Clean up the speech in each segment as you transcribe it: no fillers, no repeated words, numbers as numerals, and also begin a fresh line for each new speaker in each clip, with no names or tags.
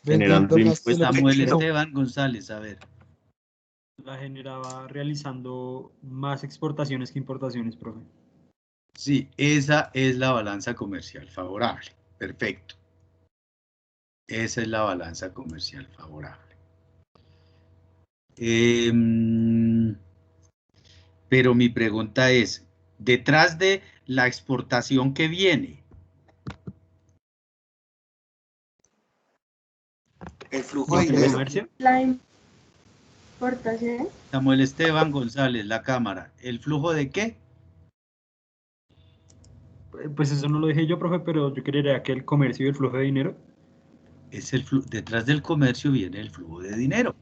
Generando
Pues Samuel Esteban González, a ver.
La generaba realizando más exportaciones que importaciones, profe.
Sí, esa es la balanza comercial favorable. Perfecto. Esa es la balanza comercial favorable. Pero mi pregunta es, detrás de la exportación que viene,
el flujo de dinero.
¿Comercio?
La importación.
Samuel Esteban González, la cámara, ¿el flujo de qué?
Pues eso no lo dije yo, profe, pero yo creería que el comercio y el flujo de dinero.
Es detrás del comercio viene el flujo de dinero.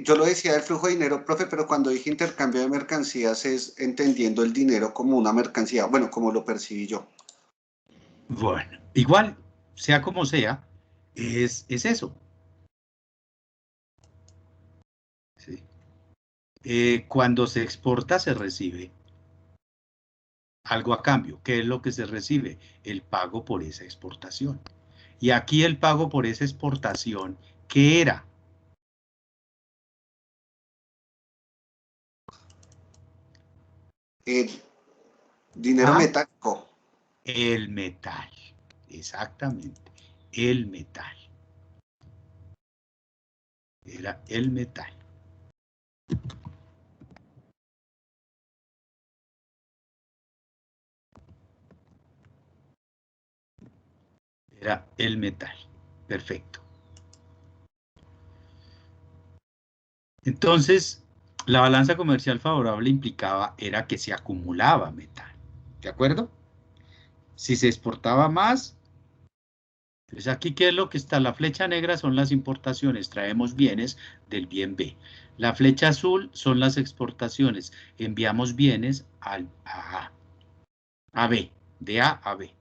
Yo lo decía del flujo de dinero, profe, pero cuando dije intercambio de mercancías es entendiendo el dinero como una mercancía, bueno, como lo percibí yo.
Bueno, igual, sea como sea, es eso. ¿Sí? Cuando se exporta se recibe algo a cambio. ¿Qué es lo que se recibe? El pago por esa exportación. Y aquí el pago por esa exportación, ¿qué era?
Dinero metálico.
El metal, exactamente, el metal. Era el metal. Era el metal. Perfecto. Entonces, la balanza comercial favorable implicaba era que se acumulaba metal. ¿De acuerdo? Si se exportaba más, pues aquí, ¿qué es lo que está? La flecha negra son las importaciones, traemos bienes del bien B. La flecha azul son las exportaciones, enviamos bienes a B, de A a B.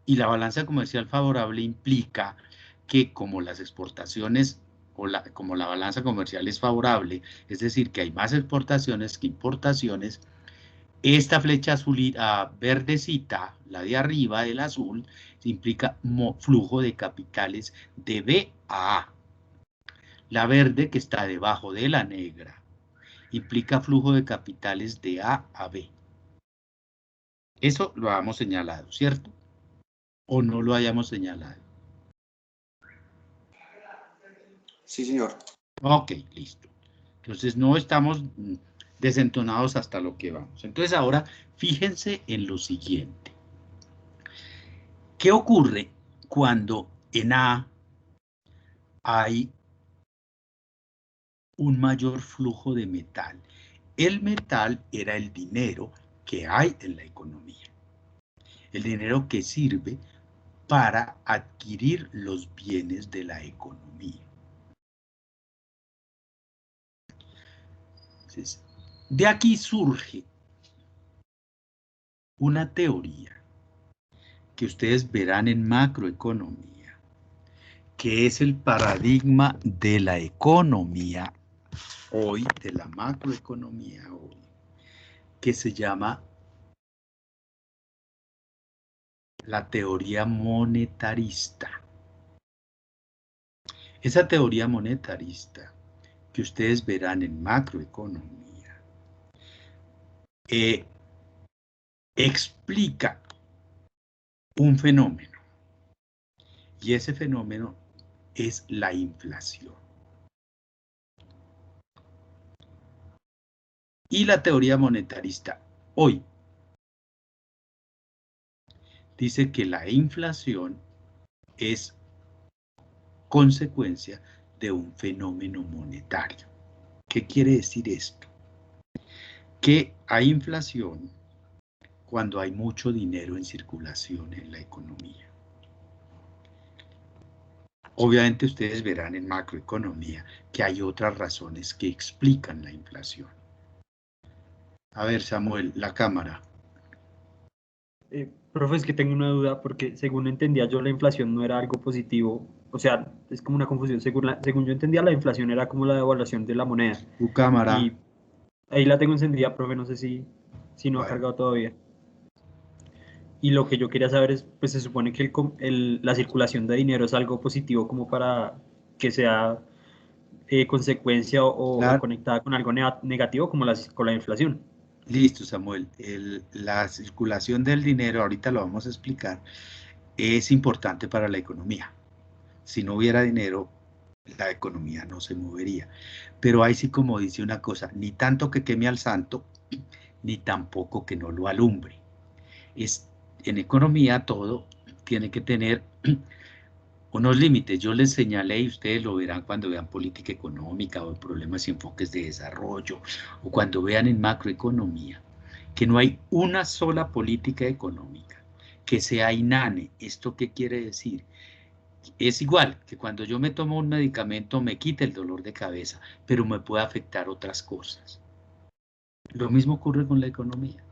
Y la balanza comercial favorable implica que como las exportaciones como la balanza comercial es favorable, es decir, que hay más exportaciones que importaciones, esta flecha azul, verdecita, la de arriba del azul, implica flujo de capitales de B a A. La verde, que está debajo de la negra, implica flujo de capitales de A a B. Eso lo habíamos señalado, ¿cierto? ¿O no lo hayamos señalado?
Sí, señor.
Ok, listo. Entonces no estamos desentonados hasta lo que vamos. Entonces ahora fíjense en lo siguiente. ¿Qué ocurre cuando en A hay un mayor flujo de metal? El metal era el dinero que hay en la economía. El dinero que sirve para adquirir los bienes de la economía. Entonces, de aquí surge una teoría que ustedes verán en macroeconomía, que es el paradigma de la economía hoy, de la macroeconomía hoy, que se llama la teoría monetarista. Esa teoría monetarista que ustedes verán en macroeconomía explica un fenómeno, y ese fenómeno es la inflación. Y la teoría monetarista hoy dice que la inflación es consecuencia de un fenómeno monetario. ¿Qué quiere decir esto? Que hay inflación cuando hay mucho dinero en circulación en la economía. Obviamente ustedes verán en macroeconomía que hay otras razones que explican la inflación. A ver, Samuel, la cámara.
Profe, es que tengo una duda porque según entendía yo la inflación no era algo positivo, o sea, es como una confusión. Según yo entendía la inflación era como la devaluación de la moneda.
Tu cámara.
Y ahí la tengo encendida, profe, no sé si no ha
Bueno.
cargado todavía. Y lo que yo quería saber es, pues se supone que la circulación de dinero es algo positivo como para que sea consecuencia o
Claro.
conectada con algo negativo como con la inflación.
Listo, Samuel. La circulación del dinero, ahorita lo vamos a explicar, es importante para la economía. Si no hubiera dinero, la economía no se movería. Pero ahí sí, como dice una cosa, ni tanto que queme al santo, ni tampoco que no lo alumbre. En economía todo tiene que tener unos límites. Yo les señalé y ustedes lo verán cuando vean política económica o problemas y enfoques de desarrollo o cuando vean en macroeconomía, que no hay una sola política económica que sea inane. ¿Esto qué quiere decir? Es igual que cuando yo me tomo un medicamento me quita el dolor de cabeza, pero me puede afectar otras cosas. Lo mismo ocurre con la economía.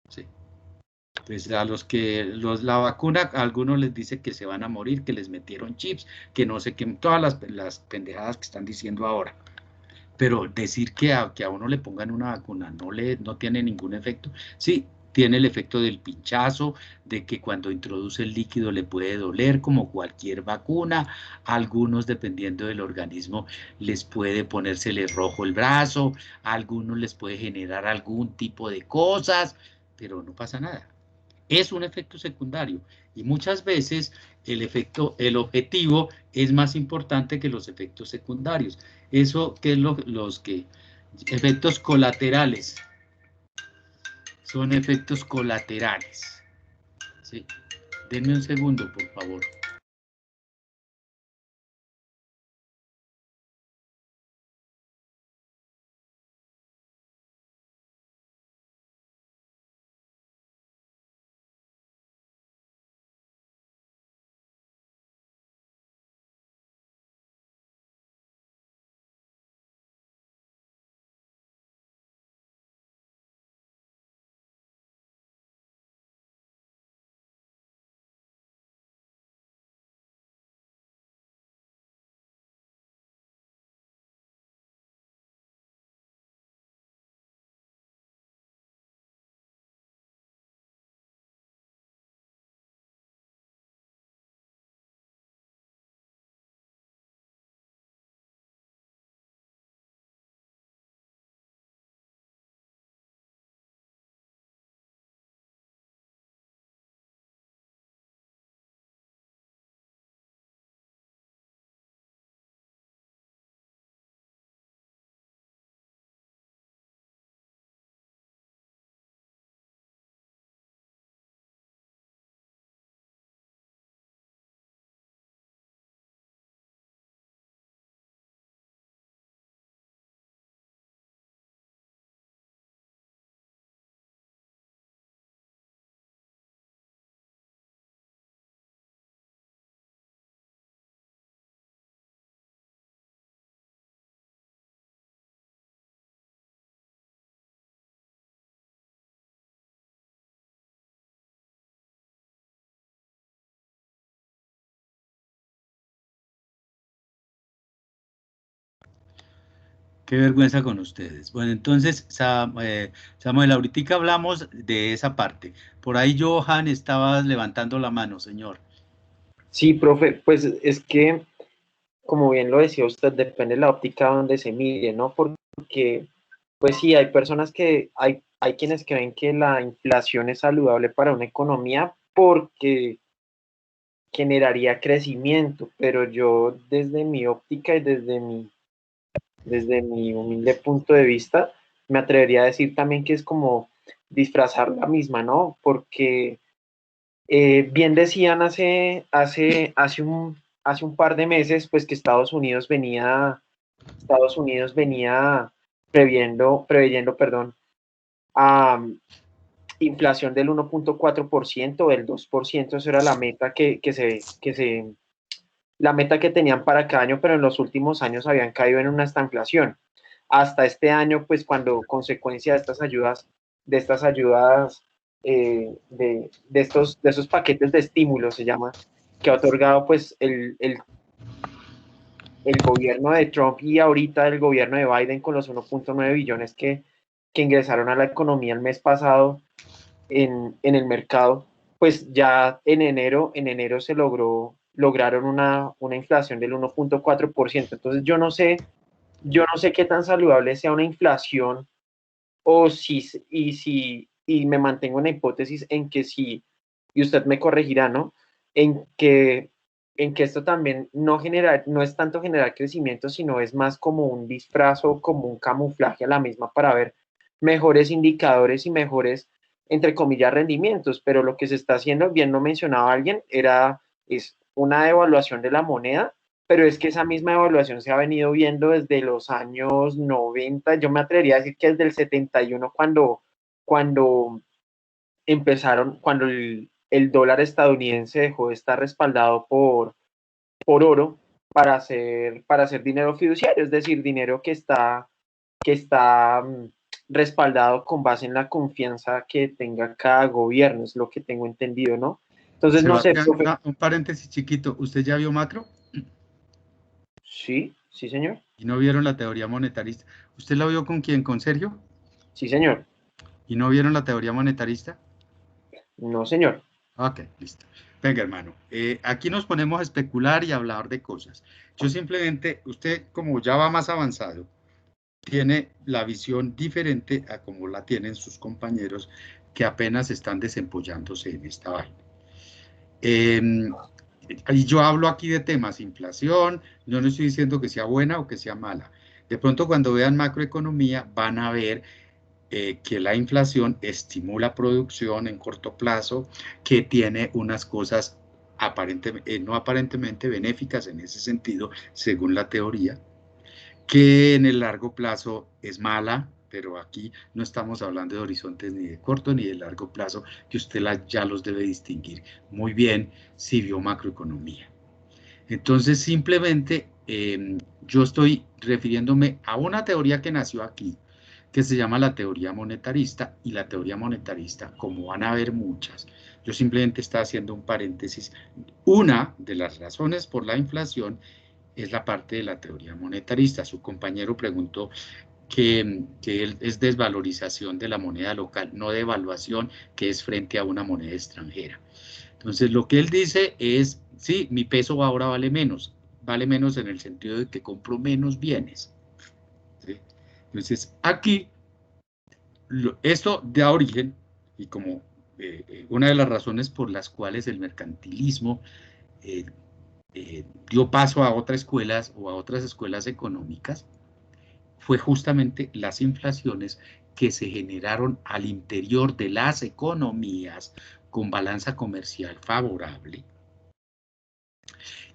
Sí. Pues a la vacuna, a algunos les dice que se van a morir, que les metieron chips, que no sé qué, todas las pendejadas que están diciendo ahora. Pero decir que a uno le pongan una vacuna no tiene ningún efecto. Sí, tiene el efecto del pinchazo, de que cuando introduce el líquido le puede doler, como cualquier vacuna. A algunos, dependiendo del organismo, les puede ponérsele rojo el brazo, a algunos les puede generar algún tipo de cosas, pero no pasa nada. Es un efecto secundario y muchas veces el objetivo es más importante que los efectos secundarios. Eso que es efectos colaterales, son efectos colaterales. ¿Sí? Denme un segundo, por favor. Qué vergüenza con ustedes. Bueno, entonces, Samuel, ahorita hablamos de esa parte. Por ahí Johan estaba levantando la mano, señor.
Sí, profe, pues es que, como bien lo decía usted, depende de la óptica donde se mire, ¿no? Porque, pues sí, hay personas hay quienes creen que la inflación es saludable para una economía porque generaría crecimiento, pero yo desde mi óptica y desde mi humilde punto de vista, me atrevería a decir también que es como disfrazar la misma, ¿no? Porque bien decían hace un par de meses, pues que Estados Unidos venía preveyendo, perdón, a inflación del 1.4%, del 2%, eso era la meta la meta que tenían para cada año, pero en los últimos años habían caído en una estanflación. Hasta este año, pues cuando consecuencia de estas ayudas, de esos paquetes de estímulo, se llama, que ha otorgado pues el gobierno de Trump y ahorita el gobierno de Biden con los 1.9 billones que ingresaron a la economía el mes pasado, en el mercado, pues ya en enero se lograron una inflación del 1.4%. Entonces yo no sé qué tan saludable sea una inflación o y me mantengo en la hipótesis en que sí, y usted me corregirá, ¿no? En que esto también no es tanto generar crecimiento, sino es más como un disfraz o como un camuflaje a la misma para ver mejores indicadores y mejores, entre comillas, rendimientos, pero lo que se está haciendo, bien lo mencionaba alguien, es una devaluación de la moneda, pero es que esa misma evaluación se ha venido viendo desde los años 90, yo me atrevería a decir que desde el 71, cuando cuando el dólar estadounidense dejó de estar respaldado por oro para hacer dinero fiduciario, es decir, dinero que está respaldado con base en la confianza que tenga cada gobierno, es lo que tengo entendido, ¿no? Entonces, no sé,
Sebastián, un paréntesis chiquito, ¿usted ya vio macro?
Sí, sí, señor.
¿Y no vieron la teoría monetarista? ¿Usted la vio con quién? ¿Con Sergio?
Sí, señor.
¿Y no vieron la teoría monetarista?
No, señor.
Ok, listo. Venga, hermano, aquí nos ponemos a especular y a hablar de cosas. Yo simplemente, usted como ya va más avanzado, tiene la visión diferente a como la tienen sus compañeros que apenas están desempollándose en esta vaina. Y yo hablo aquí de temas, inflación, yo no estoy diciendo que sea buena o que sea mala. De pronto cuando vean macroeconomía van a ver que la inflación estimula producción en corto plazo, que tiene unas cosas no aparentemente benéficas en ese sentido, según la teoría, que en el largo plazo es mala, pero aquí no estamos hablando de horizontes ni de corto ni de largo plazo, que usted ya los debe distinguir muy bien si vio macroeconomía. Entonces, simplemente yo estoy refiriéndome a una teoría que nació aquí, que se llama la teoría monetarista, y la teoría monetarista, como van a haber muchas, yo simplemente estoy haciendo un paréntesis. Una de las razones por la inflación es la parte de la teoría monetarista. Su compañero preguntó que es desvalorización de la moneda local, no devaluación, que es frente a una moneda extranjera. Entonces, lo que él dice es, sí, mi peso ahora vale menos en el sentido de que compro menos bienes. ¿Sí? Entonces, aquí, esto da origen, y como una de las razones por las cuales el mercantilismo eh, dio paso a otras escuelas o a otras escuelas económicas, fue justamente las inflaciones que se generaron al interior de las economías con balanza comercial favorable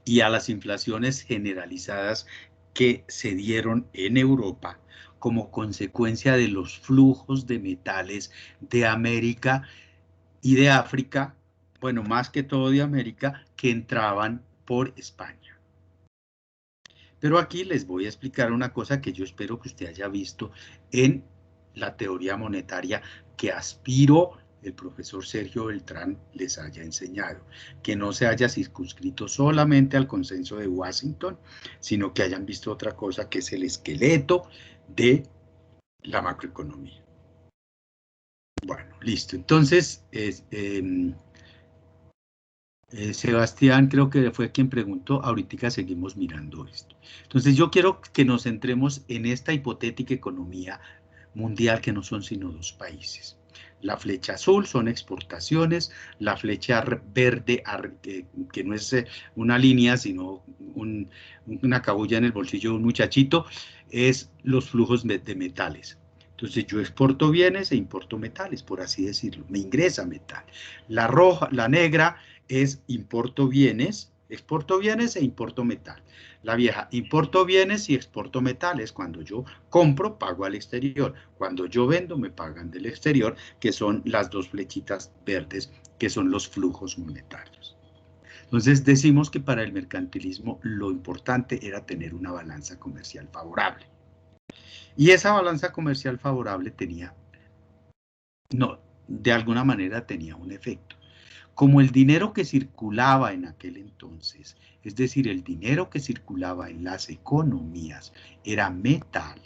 y a las inflaciones generalizadas que se dieron en Europa como consecuencia de los flujos de metales de América y de África, bueno, más que todo de América, que entraban por España. Pero aquí les voy a explicar una cosa que yo espero que usted haya visto en la teoría monetaria que aspiro el profesor Sergio Beltrán les haya enseñado, que no se haya circunscrito solamente al consenso de Washington, sino que hayan visto otra cosa que es el esqueleto de la macroeconomía. Bueno, listo. Entonces, Sebastián creo que fue quien preguntó, ahorita seguimos mirando esto. Entonces yo quiero que nos centremos en esta hipotética economía mundial que no son sino dos países. La flecha azul son exportaciones, la flecha verde, que no es una línea, sino una cabulla en el bolsillo de un muchachito, es los flujos de metales. Entonces yo exporto bienes e importo metales, por así decirlo, me ingresa metal. La roja, la negra es exporto bienes e importo metal. La vieja, importo bienes y exporto metales. Cuando yo compro, pago al exterior. Cuando yo vendo, me pagan del exterior, que son las dos flechitas verdes, que son los flujos monetarios. Entonces decimos que para el mercantilismo lo importante era tener una balanza comercial favorable. Y esa balanza comercial favorable de alguna manera tenía un efecto. Como el dinero que circulaba en aquel entonces, es decir, el dinero que circulaba en las economías era metal,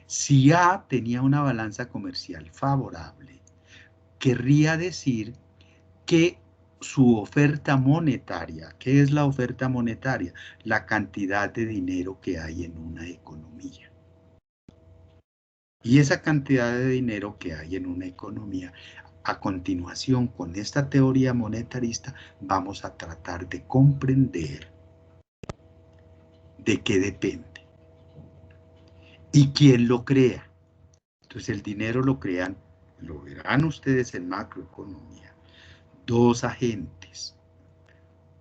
si A tenía una balanza comercial favorable, querría decir que su oferta monetaria, ¿qué es la oferta monetaria? La cantidad de dinero que hay en una economía. Y esa cantidad de dinero que hay en una economía, a continuación, con esta teoría monetarista, vamos a tratar de comprender de qué depende y quién lo crea. Entonces el dinero lo crean, lo verán ustedes en macroeconomía, dos agentes.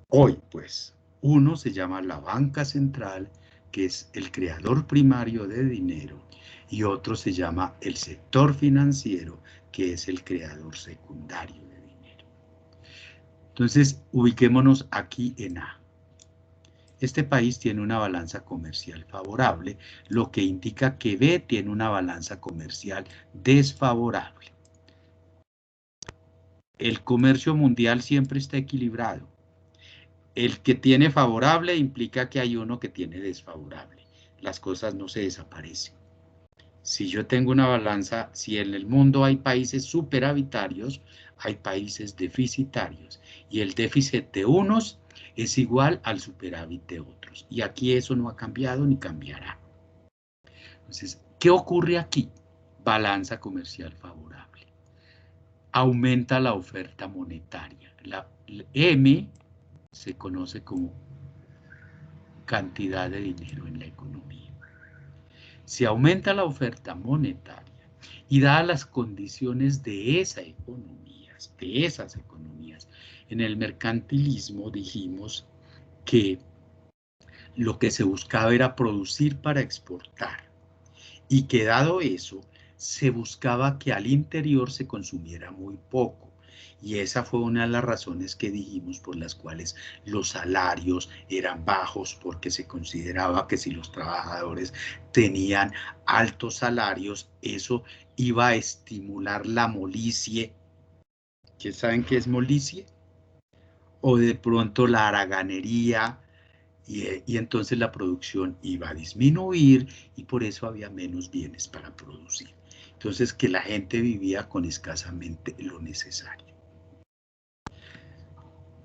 Hoy, pues, uno se llama la banca central, que es el creador primario de dinero, y otro se llama el sector financiero, que es el creador secundario de dinero. Entonces, ubiquémonos aquí en A. Este país tiene una balanza comercial favorable, lo que indica que B tiene una balanza comercial desfavorable. El comercio mundial siempre está equilibrado. El que tiene favorable implica que hay uno que tiene desfavorable. Las cosas no se desaparecen. Si yo tengo una balanza, si en el mundo hay países superavitarios, hay países deficitarios. Y el déficit de unos es igual al superávit de otros. Y aquí eso no ha cambiado ni cambiará. Entonces, ¿qué ocurre aquí? Balanza comercial favorable. Aumenta la oferta monetaria. La M se conoce como cantidad de dinero en la economía. Si aumenta la oferta monetaria y dadas las condiciones de esas economías, en el mercantilismo dijimos que lo que se buscaba era producir para exportar y que dado eso, se buscaba que al interior se consumiera muy poco. Y esa fue una de las razones que dijimos por las cuales los salarios eran bajos, porque se consideraba que si los trabajadores tenían altos salarios, eso iba a estimular la molicie. ¿Qué saben qué es molicie? O de pronto la haraganería, y entonces la producción iba a disminuir y por eso había menos bienes para producir. Entonces que la gente vivía con escasamente lo necesario.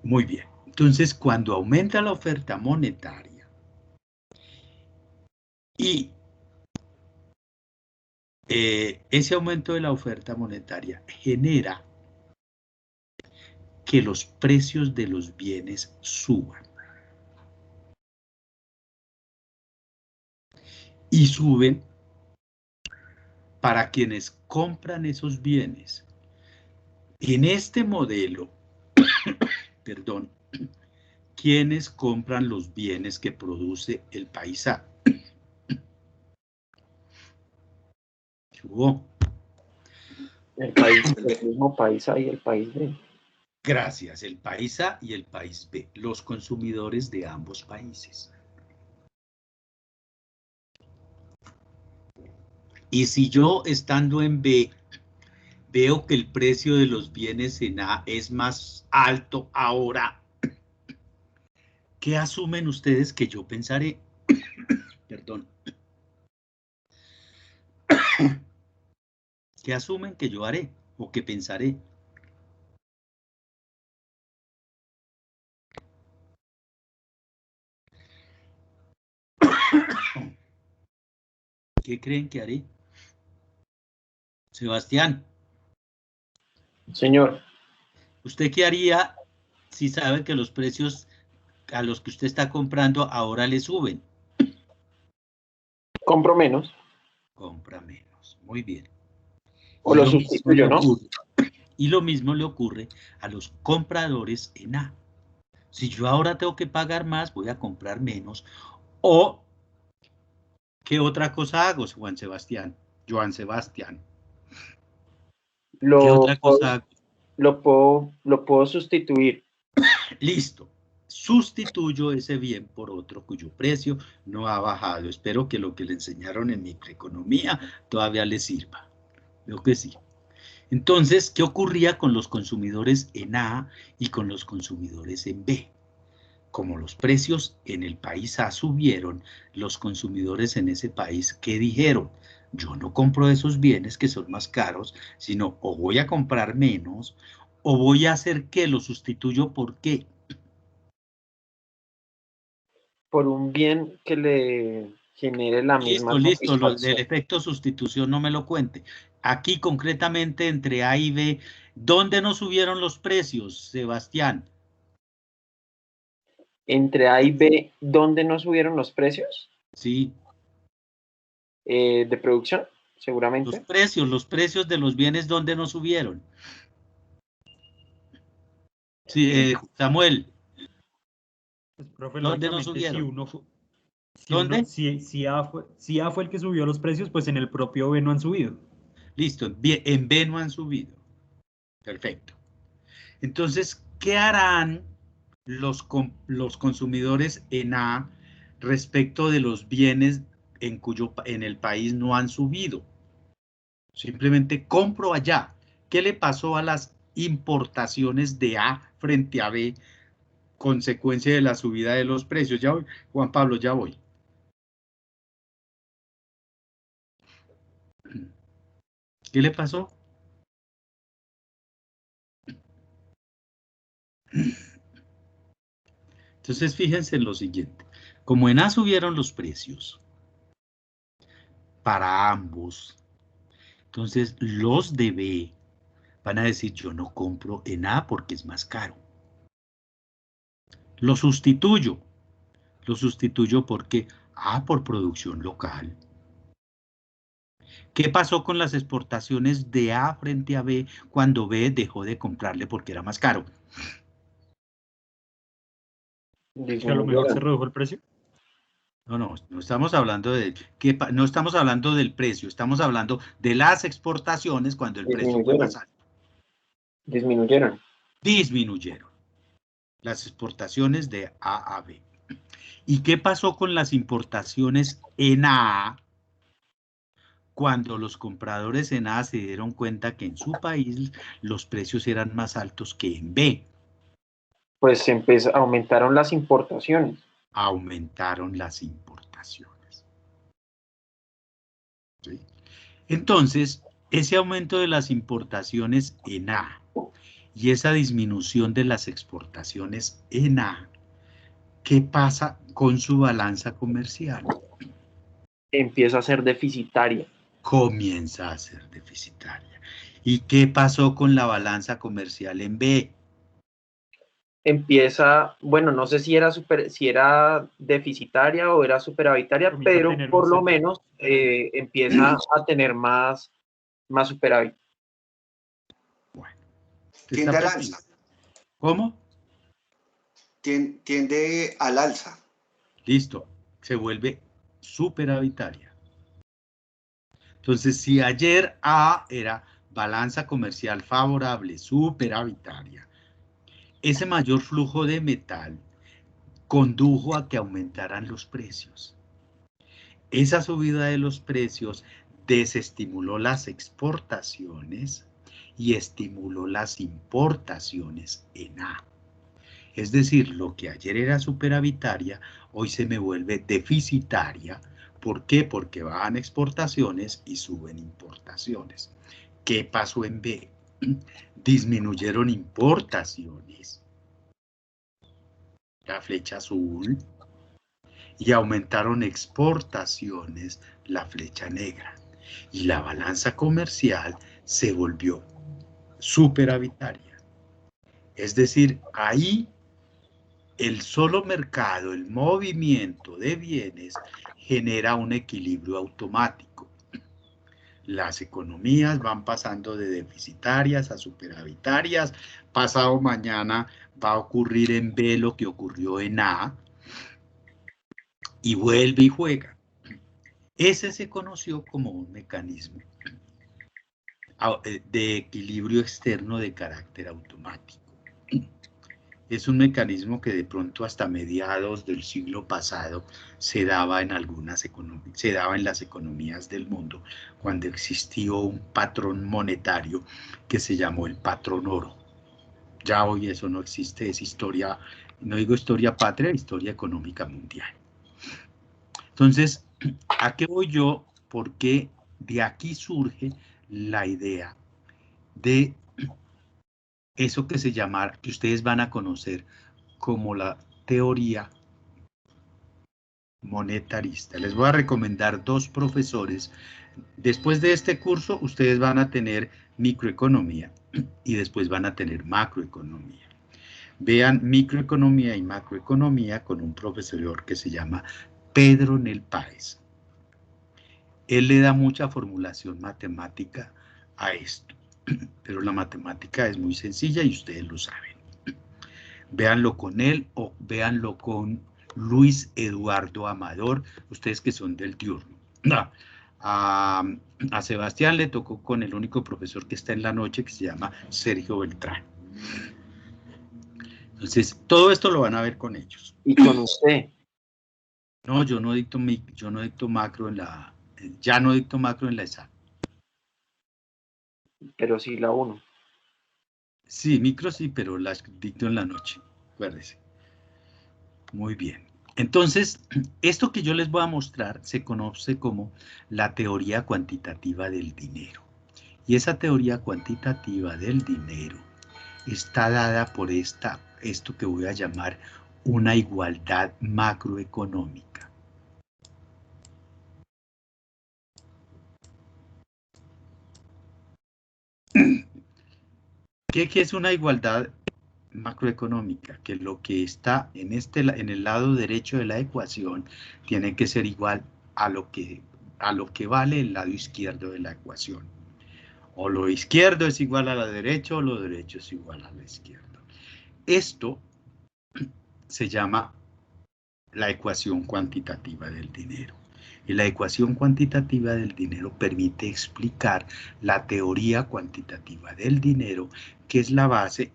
Muy bien, entonces cuando aumenta la oferta monetaria y ese aumento de la oferta monetaria genera que los precios de los bienes suban. Y suben para quienes compran esos bienes. En este modelo, perdón, ¿quiénes compran los bienes que produce el país A? ¿Qué hubo?
El país, el mismo país A y el país B.
Gracias, el país A y el país B, los consumidores de ambos países. Y si yo, estando en B, veo que el precio de los bienes en A es más alto ahora, ¿qué asumen ustedes que yo pensaré? Perdón. ¿Qué asumen que yo haré o que pensaré? ¿Qué creen que haré? Sebastián.
Señor.
¿Usted qué haría si sabe que los precios a los que usted está comprando ahora le suben?
Compro menos.
Compra menos. Muy bien.
O lo sustituyo, ¿no?
Y lo mismo le ocurre a los compradores en A. Si yo ahora tengo que pagar más, voy a comprar menos. O, ¿qué otra cosa hago, Juan Sebastián? Joan Sebastián. ¿Qué otra cosa hago?
Lo puedo sustituir.
Listo. Sustituyo ese bien por otro cuyo precio no ha bajado. Espero que lo que le enseñaron en microeconomía todavía le sirva. Creo que sí. Entonces, ¿qué ocurría con los consumidores en A y con los consumidores en B? Como los precios en el país A subieron, los consumidores en ese país, ¿qué dijeron? Yo no compro esos bienes que son más caros, sino o voy a comprar menos, o voy a hacer que lo sustituyo. ¿Por qué?
Por un bien que le genere la misma
Listo, lo del
satisfacción.
efecto sustitución no me lo cuente. Aquí concretamente entre A y B, ¿dónde no subieron los precios, Sebastián?
Entre A y B, ¿dónde no subieron los precios?
Sí,
De producción, seguramente.
los precios de los bienes, ¿dónde no subieron? Sí, Samuel,
Pues, profe,
¿dónde no
lógicamente,
subieron?
si,
¿Dónde?
si A fue el que subió los precios, pues en el propio B no han subido.
Listo, en B no han subido. Perfecto. Entonces, ¿qué harán los consumidores en A respecto de los bienes en el país no han subido? Simplemente compro allá. ¿Qué le pasó a las importaciones de A frente a B, consecuencia de la subida de los precios? Ya voy, Juan Pablo, ya voy. ¿Qué le pasó? Entonces, fíjense en lo siguiente. Como en A subieron los precios para ambos, entonces los de B van a decir, yo no compro en A porque es más caro. Lo sustituyo. Lo sustituyo porque A por producción local. ¿Qué pasó con las exportaciones de A frente a B cuando B dejó de comprarle porque era más caro?
Que a lo mejor se redujo el precio.
No estamos hablando no estamos hablando del precio, estamos hablando de las exportaciones cuando el precio fue más alto.
Disminuyeron.
Disminuyeron las exportaciones de A a B. ¿Y qué pasó con las importaciones en A cuando los compradores en A se dieron cuenta que en su país los precios eran más altos que en B?
Pues aumentaron las importaciones.
Aumentaron las importaciones. ¿Sí? Entonces, ese aumento de las importaciones en A y esa disminución de las exportaciones en A, ¿qué pasa con su balanza comercial?
Empieza a ser deficitaria.
Comienza a ser deficitaria. ¿Y qué pasó con la balanza comercial en B?
Empieza, bueno, no sé si era deficitaria o era superavitaria, pero por lo menos empieza a tener más superávit.
Bueno.
Tiende al alza.
¿Cómo?
Tiende al alza.
Listo. Se vuelve superavitaria. Entonces, si ayer A era balanza comercial favorable, superavitaria, ese mayor flujo de metal condujo a que aumentaran los precios. Esa subida de los precios desestimuló las exportaciones y estimuló las importaciones en A. Es decir, lo que ayer era superavitaria, hoy se me vuelve deficitaria. ¿Por qué? Porque bajan exportaciones y suben importaciones. ¿Qué pasó en B? Disminuyeron importaciones, la flecha azul, y aumentaron exportaciones, la flecha negra. Y la balanza comercial se volvió superavitaria. Es decir, ahí el solo mercado, el movimiento de bienes, genera un equilibrio automático. Las economías van pasando de deficitarias a superavitarias. Pasado mañana va a ocurrir en B lo que ocurrió en A. Y vuelve y juega. Ese se conoció como un mecanismo de equilibrio externo de carácter automático. Es un mecanismo que de pronto hasta mediados del siglo pasado se daba en las economías del mundo, cuando existió un patrón monetario que se llamó el patrón oro. Ya hoy eso no existe, es historia, no digo historia patria, historia económica mundial. Entonces, ¿a qué voy yo? ¿Por qué de aquí surge la idea de eso que se llama, que ustedes van a conocer como la teoría monetarista. Les voy a recomendar 2 profesores. Después de este curso, ustedes van a tener microeconomía y después van a tener macroeconomía. Vean microeconomía y macroeconomía con un profesor que se llama Pedro Nel Páez. Él le da mucha formulación matemática a esto, pero la matemática es muy sencilla y ustedes lo saben. Véanlo con él o véanlo con Luis Eduardo Amador, ustedes que son del diurno. A Sebastián le tocó con el único profesor que está en la noche, que se llama Sergio Beltrán. Entonces, todo esto lo van a ver con ellos.
¿Y con usted?
No, yo no dicto macro en la, ya no dicto macro en la ESA.
Pero sí la 1.
Sí, micro sí, pero las dicto en la noche, acuérdense. Muy bien. Entonces, esto que yo les voy a mostrar se conoce como la teoría cuantitativa del dinero. Y esa teoría cuantitativa del dinero está dada por esto que voy a llamar una igualdad macroeconómica. ¿Qué es una igualdad macroeconómica? Que lo que está en el lado derecho de la ecuación tiene que ser igual a lo que vale el lado izquierdo de la ecuación. O lo izquierdo es igual a la derecha o lo derecho es igual a la izquierda. Esto se llama la ecuación cuantitativa del dinero. Y la ecuación cuantitativa del dinero permite explicar la teoría cuantitativa del dinero, que es la base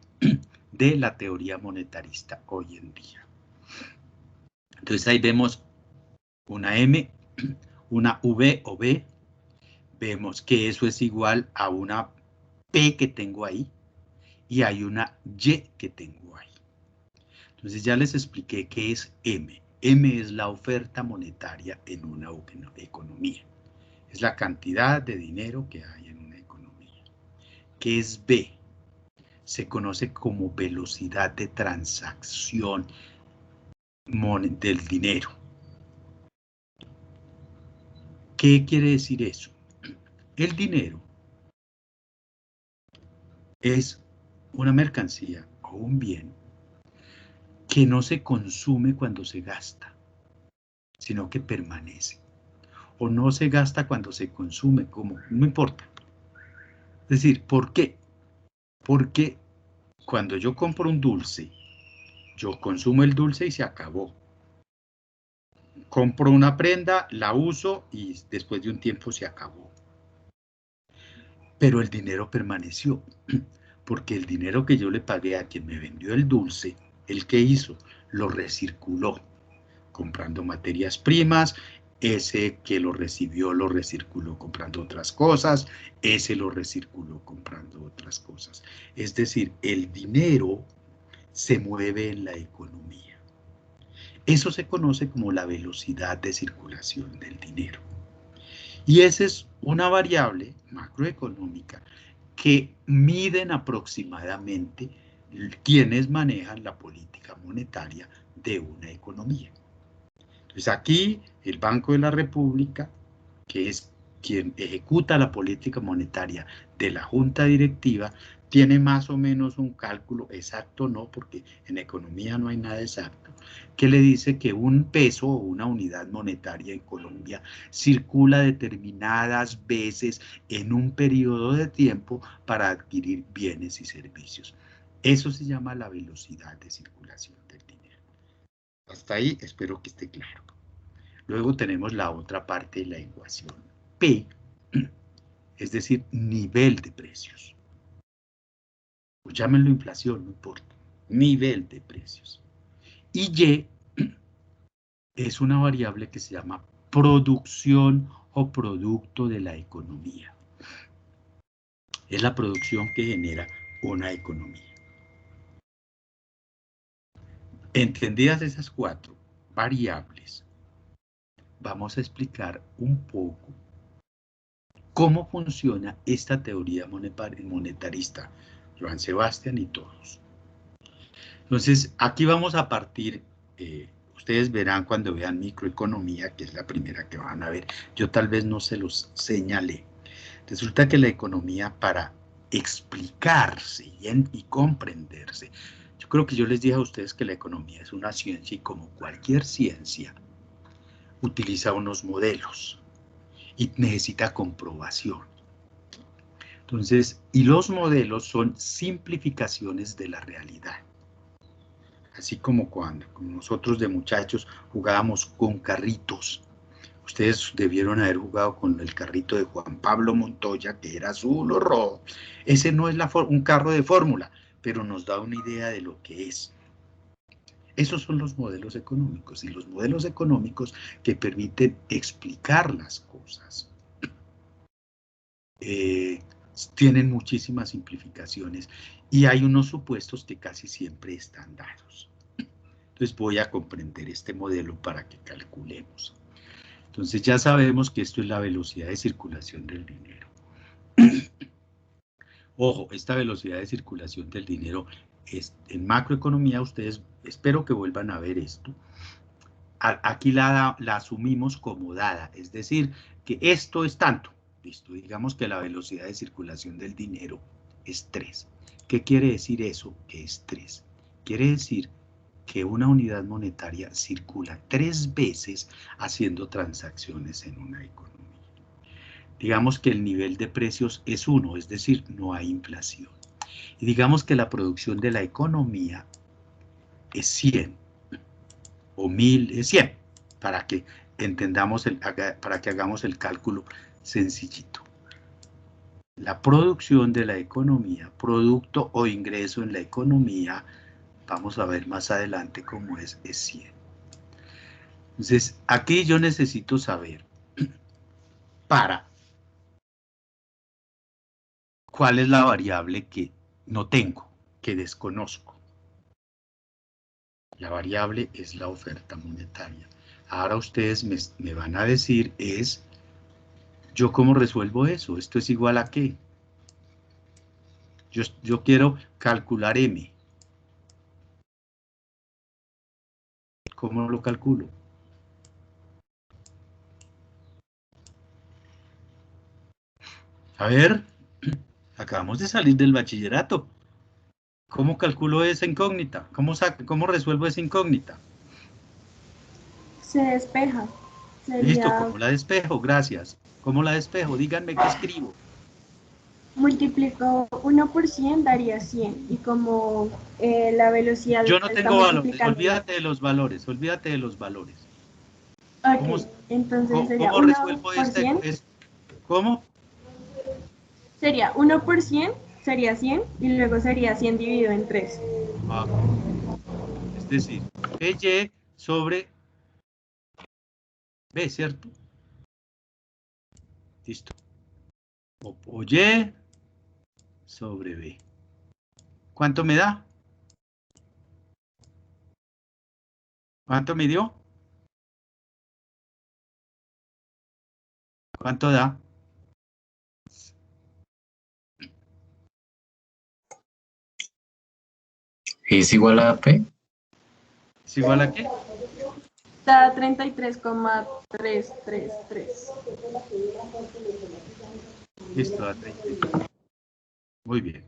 de la teoría monetarista hoy en día. Entonces ahí vemos una M, una V o B, vemos que eso es igual a una P que tengo ahí y hay una Y que tengo ahí. Entonces ya les expliqué qué es M. M es la oferta monetaria en una economía. Es la cantidad de dinero que hay en una economía. ¿Qué es B? Se conoce como velocidad de transacción del dinero. ¿Qué quiere decir eso? El dinero es una mercancía o un bien que no se consume cuando se gasta, sino que permanece. O no se gasta cuando se consume, como no importa. Es decir, ¿por qué? Porque cuando yo compro un dulce, yo consumo el dulce y se acabó. Compro una prenda, la uso y después de un tiempo se acabó. Pero el dinero permaneció, porque el dinero que yo le pagué a quien me vendió el dulce, ¿el que hizo? Lo recirculó, comprando materias primas, ese que lo recibió lo recirculó comprando otras cosas, ese lo recirculó comprando otras cosas. Es decir, el dinero se mueve en la economía. Eso se conoce como la velocidad de circulación del dinero. Y esa es una variable macroeconómica que miden aproximadamente quienes manejan la política monetaria de una economía. Entonces aquí el Banco de la República, que es quien ejecuta la política monetaria de la Junta Directiva, tiene más o menos un cálculo exacto, no, porque en economía no hay nada exacto, que le dice que un peso o una unidad monetaria en Colombia circula determinadas veces en un periodo de tiempo para adquirir bienes y servicios. Eso se llama la velocidad de circulación del dinero. Hasta ahí espero que esté claro. Luego tenemos la otra parte de la ecuación. P, es decir, nivel de precios. O llámenlo inflación, no importa. Nivel de precios. Y Y es una variable que se llama producción o producto de la economía. Es la producción que genera una economía. Entendidas esas 4 variables, vamos a explicar un poco cómo funciona esta teoría monetarista, Joan Sebastián y todos. Entonces, aquí vamos a partir, ustedes verán cuando vean microeconomía, que es la primera que van a ver, yo tal vez no se los señalé. Resulta que la economía, para explicarse y comprenderse, yo creo que yo les dije a ustedes que la economía es una ciencia y como cualquier ciencia, utiliza unos modelos y necesita comprobación. Entonces, y los modelos son simplificaciones de la realidad. Así como cuando nosotros de muchachos jugábamos con carritos. Ustedes debieron haber jugado con el carrito de Juan Pablo Montoya, que era azul o rojo. Ese no es un carro de fórmula, pero nos da una idea de lo que es. Esos son los modelos económicos, y los modelos económicos que permiten explicar las cosas. Tienen muchísimas simplificaciones y hay unos supuestos que casi siempre están dados. Entonces voy a comprender este modelo para que calculemos. Entonces ya sabemos que esto es la velocidad de circulación del dinero. Ojo, esta velocidad de circulación del dinero es, en macroeconomía, ustedes espero que vuelvan a ver esto. Aquí la asumimos como dada, es decir, que esto es tanto. Listo, digamos que la velocidad de circulación del dinero es 3. ¿Qué quiere decir eso? Que es 3. Quiere decir que una unidad monetaria circula 3 veces haciendo transacciones en una economía. Digamos que el nivel de precios es 1, es decir, no hay inflación. Y digamos que la producción de la economía es 100 o 1000, es 100, para que entendamos, para que hagamos el cálculo sencillito. La producción de la economía, producto o ingreso en la economía, vamos a ver más adelante cómo es 100. Entonces, aquí yo necesito saber cuál es la variable que no tengo, que desconozco. La variable es la oferta monetaria. Ahora ustedes me van a decir ¿yo cómo resuelvo eso? ¿Esto es igual a qué? Yo quiero calcular M. ¿Cómo lo calculo? A ver, acabamos de salir del bachillerato. ¿Cómo calculo esa incógnita? ¿Cómo resuelvo esa incógnita?
Se despeja.
Listo, ¿cómo la despejo? Gracias. ¿Cómo la despejo? Díganme qué escribo.
Multiplico 1 por 100 daría 100. Y como la velocidad
Yo no
está
tengo valores,
multiplicando.
olvídate de los valores, olvídate de los valores.
Ok, entonces sería
¿Cómo
1
resuelvo
por
este?
100.
¿Cómo?
Sería 1 por 100, sería 100, y luego sería 100 dividido en 3.
Es decir, Y sobre B, ¿cierto? Listo. O Y sobre B. ¿Cuánto me da? ¿Cuánto me dio? ¿Cuánto da?
¿Es igual a P?
¿Es igual a qué?
Da 33,333.
Listo, da 33. Muy bien.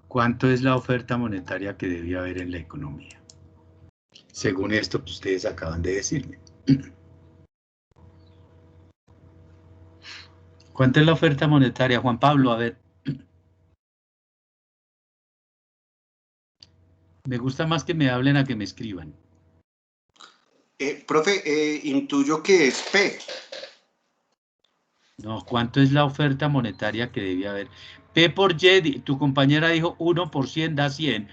¿Cuánto es la oferta monetaria que debía haber en la economía? Según esto que ustedes acaban de decirme. ¿Cuánto es la oferta monetaria, Juan Pablo? A ver. Me gusta más que me hablen a que me escriban.
Profe, intuyo que es P.
No, ¿cuánto es la oferta monetaria que debía haber? P por Y, tu compañera dijo 1 por 100 da 100.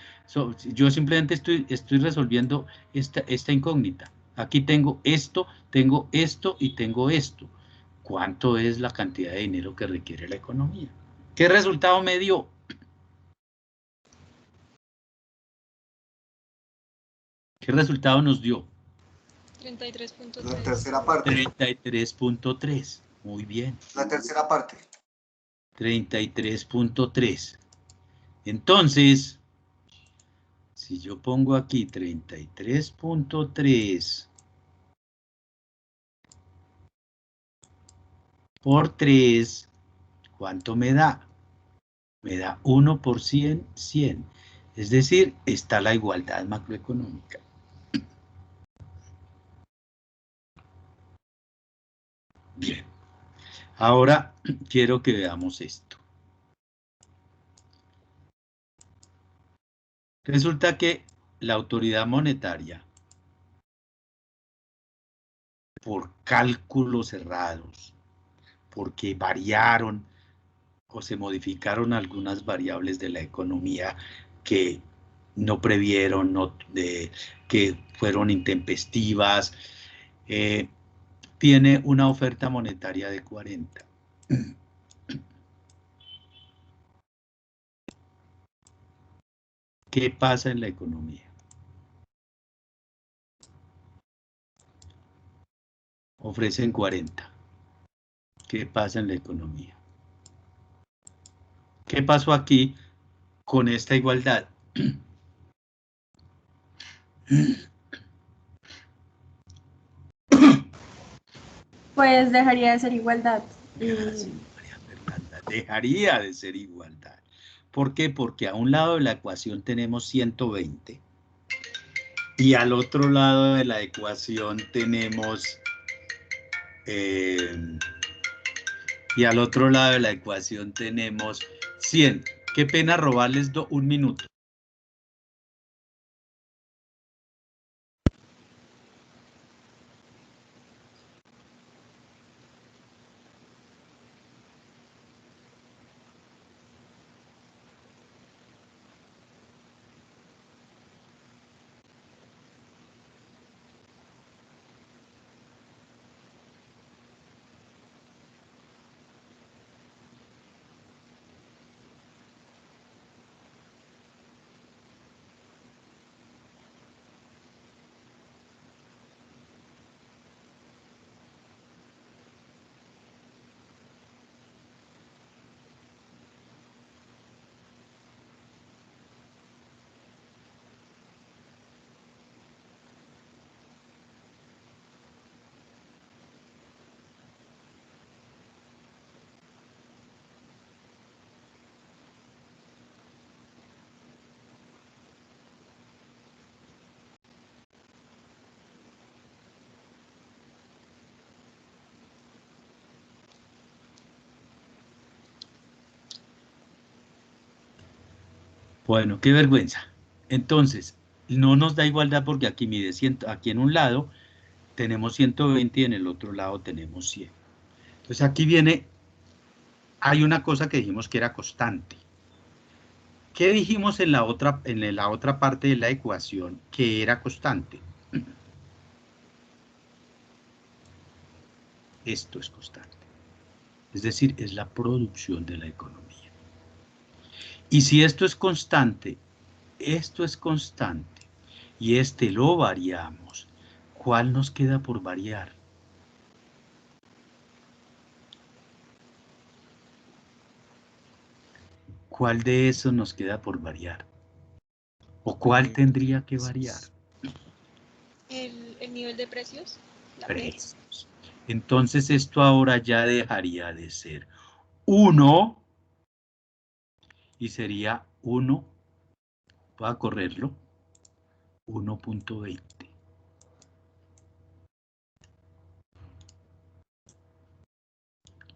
Yo simplemente estoy resolviendo esta incógnita. Aquí tengo esto y tengo esto. ¿Cuánto es la cantidad de dinero que requiere la economía? ¿Qué resultado me dio? ¿Qué resultado nos dio?
33.3.
La tercera parte.
33.3. Muy bien.
La tercera parte.
33.3. Entonces, si yo pongo aquí 33.3 por 3, ¿cuánto me da? Me da 1 por 100, 100. Es decir, está la igualdad macroeconómica. Bien. Ahora quiero que veamos esto. Resulta que la autoridad monetaria, por cálculos errados, porque variaron o se modificaron algunas variables de la economía que no previeron, que fueron intempestivas, tiene una oferta monetaria de 40. ¿Qué pasa en la economía? Ofrecen 40. ¿Qué pasa en la economía? ¿Qué pasó aquí con esta igualdad?
Pues dejaría de ser igualdad.
Sí, María Fernanda, dejaría de ser igualdad. ¿Por qué? Porque a un lado de la ecuación tenemos 120 y al otro lado de la ecuación tenemos 100. Qué pena robarles un minuto. Bueno, qué vergüenza. Entonces, no nos da igualdad porque aquí mide 100, aquí en un lado tenemos 120 y en el otro lado tenemos 100. Entonces aquí hay una cosa que dijimos que era constante. ¿Qué dijimos en la otra parte de la ecuación que era constante? Esto es constante. Es decir, es la producción de la economía. Y si esto es constante, y este lo variamos, ¿cuál nos queda por variar? ¿Cuál de esos nos queda por variar? ¿O cuál tendría que variar?
El nivel de precios.
Precios. Entonces esto ahora ya dejaría de ser 1 y sería 1, voy a correrlo, 1.20.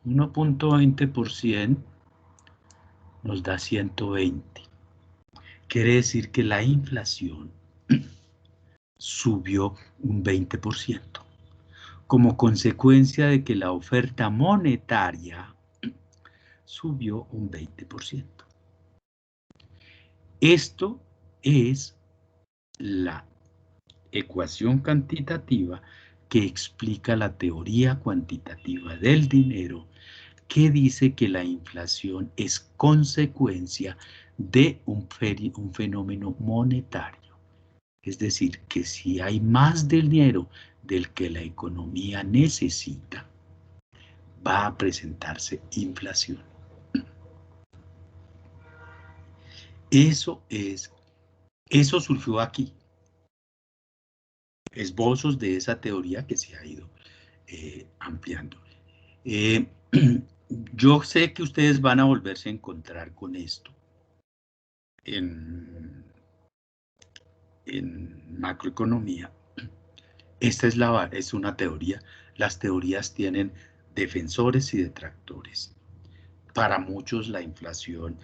1.20% nos da 120. Quiere decir que la inflación subió un 20%, como consecuencia de que la oferta monetaria subió un 20%. Esto es la ecuación cuantitativa que explica la teoría cuantitativa del dinero, que dice que la inflación es consecuencia de un fenómeno monetario. Es decir, que si hay más dinero del que la economía necesita, va a presentarse inflación. Eso surgió aquí. Esbozos de esa teoría que se ha ido ampliando. Yo sé que ustedes van a volverse a encontrar con esto en macroeconomía. Esta es una teoría. Las teorías tienen defensores y detractores. Para muchos la inflación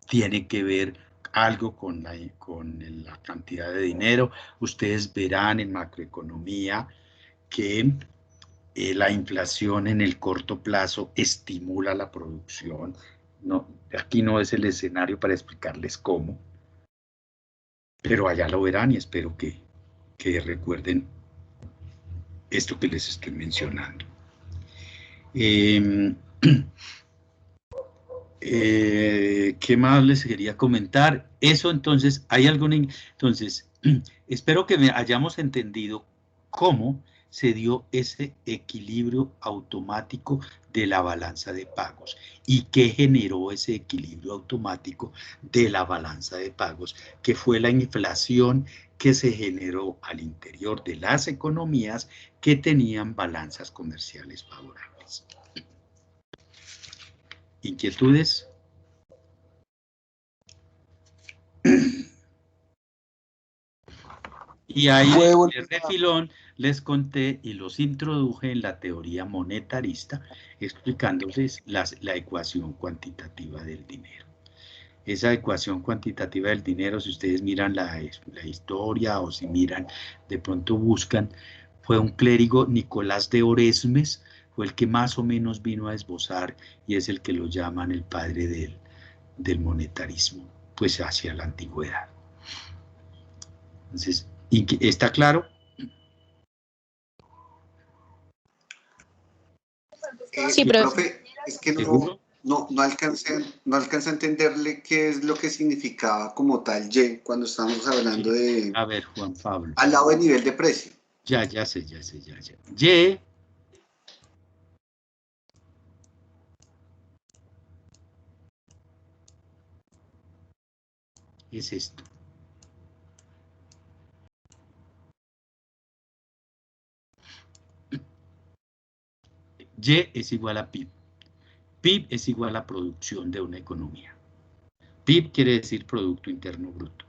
tiene que ver algo con la cantidad de dinero. Ustedes verán en macroeconomía que la inflación en el corto plazo estimula la producción. No, aquí no es el escenario para explicarles cómo, pero allá lo verán y espero que recuerden esto que les estoy mencionando. ¿Qué más les quería comentar? Eso, entonces, hay alguna... Entonces, espero que hayamos entendido cómo se dio ese equilibrio automático de la balanza de pagos y qué generó ese equilibrio automático de la balanza de pagos, que fue la inflación que se generó al interior de las economías que tenían balanzas comerciales favorables. ¿Inquietudes? Y ahí de refilón les conté y los introduje en la teoría monetarista, explicándoles la ecuación cuantitativa del dinero. Esa ecuación cuantitativa del dinero, si ustedes miran la historia o si miran, de pronto buscan, fue un clérigo, Nicolás de Oresmes, fue el que más o menos vino a esbozar y es el que lo llaman el padre del monetarismo, pues hacia la antigüedad. Entonces, ¿está claro?
Sí,
profe, es que no alcancé a entenderle qué es lo que significaba como tal Y cuando estamos hablando de...
A ver, Juan Pablo.
Al lado de nivel de precio.
Ya sé. Y es esto. Y es igual a PIB. PIB es igual a producción de una economía. PIB quiere decir Producto Interno Bruto.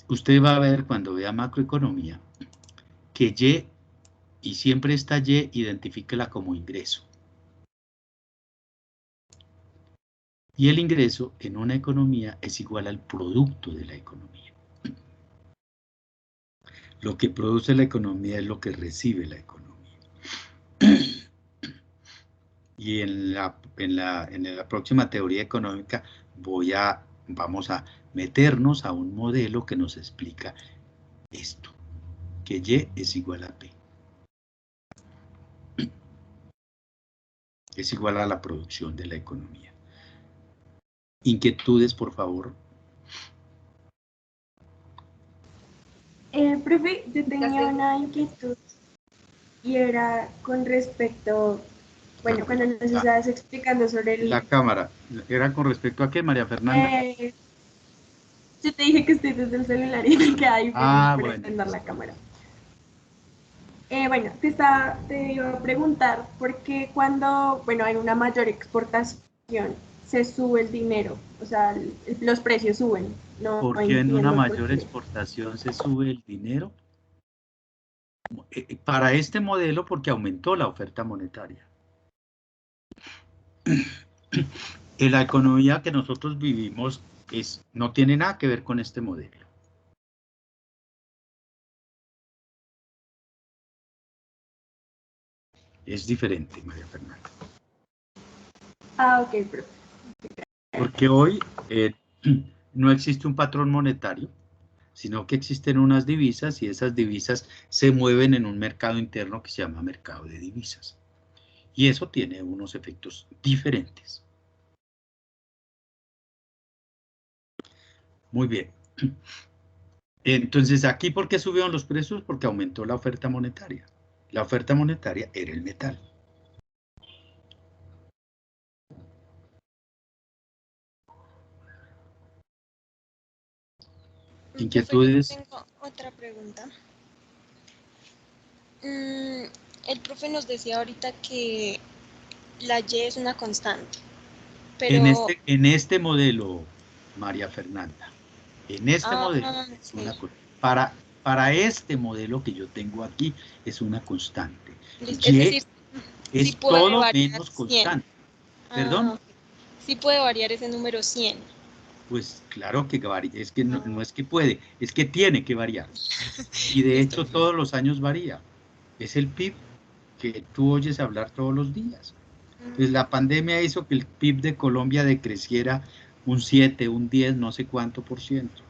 Usted va a ver cuando vea macroeconomía que y siempre está Y, identifíquela como ingreso. Y el ingreso en una economía es igual al producto de la economía. Lo que produce la economía es lo que recibe la economía. Y en la próxima teoría económica vamos a meternos a un modelo que nos explica esto, que Y es igual a P. Es igual a la producción de la economía. Inquietudes, por favor.
Profe, yo tenía una inquietud y era con respecto, bueno, cuando nos estabas explicando sobre
la cámara, ¿era con respecto a qué, María Fernanda?
Yo te dije que estoy desde el celular y me queda difícil prender la cámara. Bueno, te iba a preguntar por qué cuando, bueno, hay una mayor exportación se sube el dinero, o sea, los precios suben.
¿Por qué en una mayor exportación se sube el dinero? Para este modelo, porque aumentó la oferta monetaria. En la economía que nosotros vivimos no tiene nada que ver con este modelo. Es diferente, María Fernanda.
Ok, profe.
Porque hoy no existe un patrón monetario, sino que existen unas divisas y esas divisas se mueven en un mercado interno que se llama mercado de divisas. Y eso tiene unos efectos diferentes. Muy bien. Entonces, ¿aquí por qué subieron los precios? Porque aumentó la oferta monetaria. La oferta monetaria era el metal. ¿Inquietudes?
Profe, yo tengo otra pregunta. El profe nos decía ahorita que la Y es una constante, pero...
En este modelo, María Fernanda, en este modelo es
sí.
una para este modelo que yo tengo aquí es una constante.
Es
Y
decir,
es
sí puede
todo
variar
menos
100.
constante. ¿Perdón?
Ok. Sí puede variar ese número 100.
Pues claro que varía, es que no es que puede, es que tiene que variar. Y de
Listo,
hecho todos los años varía. Es el PIB que tú oyes hablar todos los días. Pues la pandemia hizo que el PIB de Colombia decreciera un 7, un 10, no sé cuánto por ciento,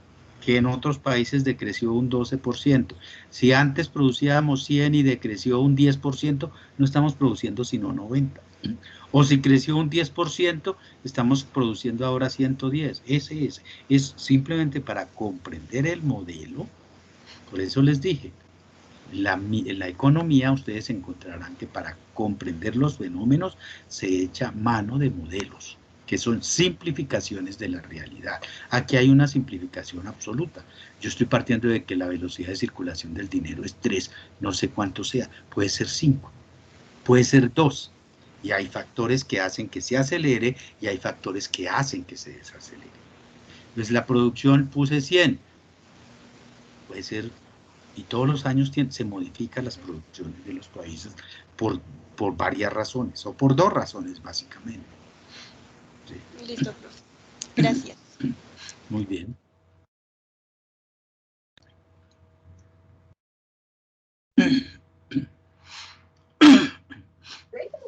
que en otros países decreció un 12%. Si antes producíamos 100 y decreció un 10%, no estamos produciendo sino 90. O si creció un 10%, estamos produciendo ahora 110. Ese es simplemente para comprender el modelo. Por eso les dije, en la economía ustedes encontrarán que para comprender los fenómenos se echa mano de modelos, que son simplificaciones de la realidad. Aquí hay una simplificación absoluta. Yo estoy partiendo de que la velocidad de circulación del dinero es 3, no sé cuánto sea, puede ser 5, puede ser 2. Y hay factores que hacen que se acelere y hay factores que hacen que se desacelere. Entonces la producción puse 100, puede ser. Y todos los años se modifican las producciones de los países por varias razones, o por 2 razones básicamente. Sí.
Listo, profe. Gracias.
Muy bien.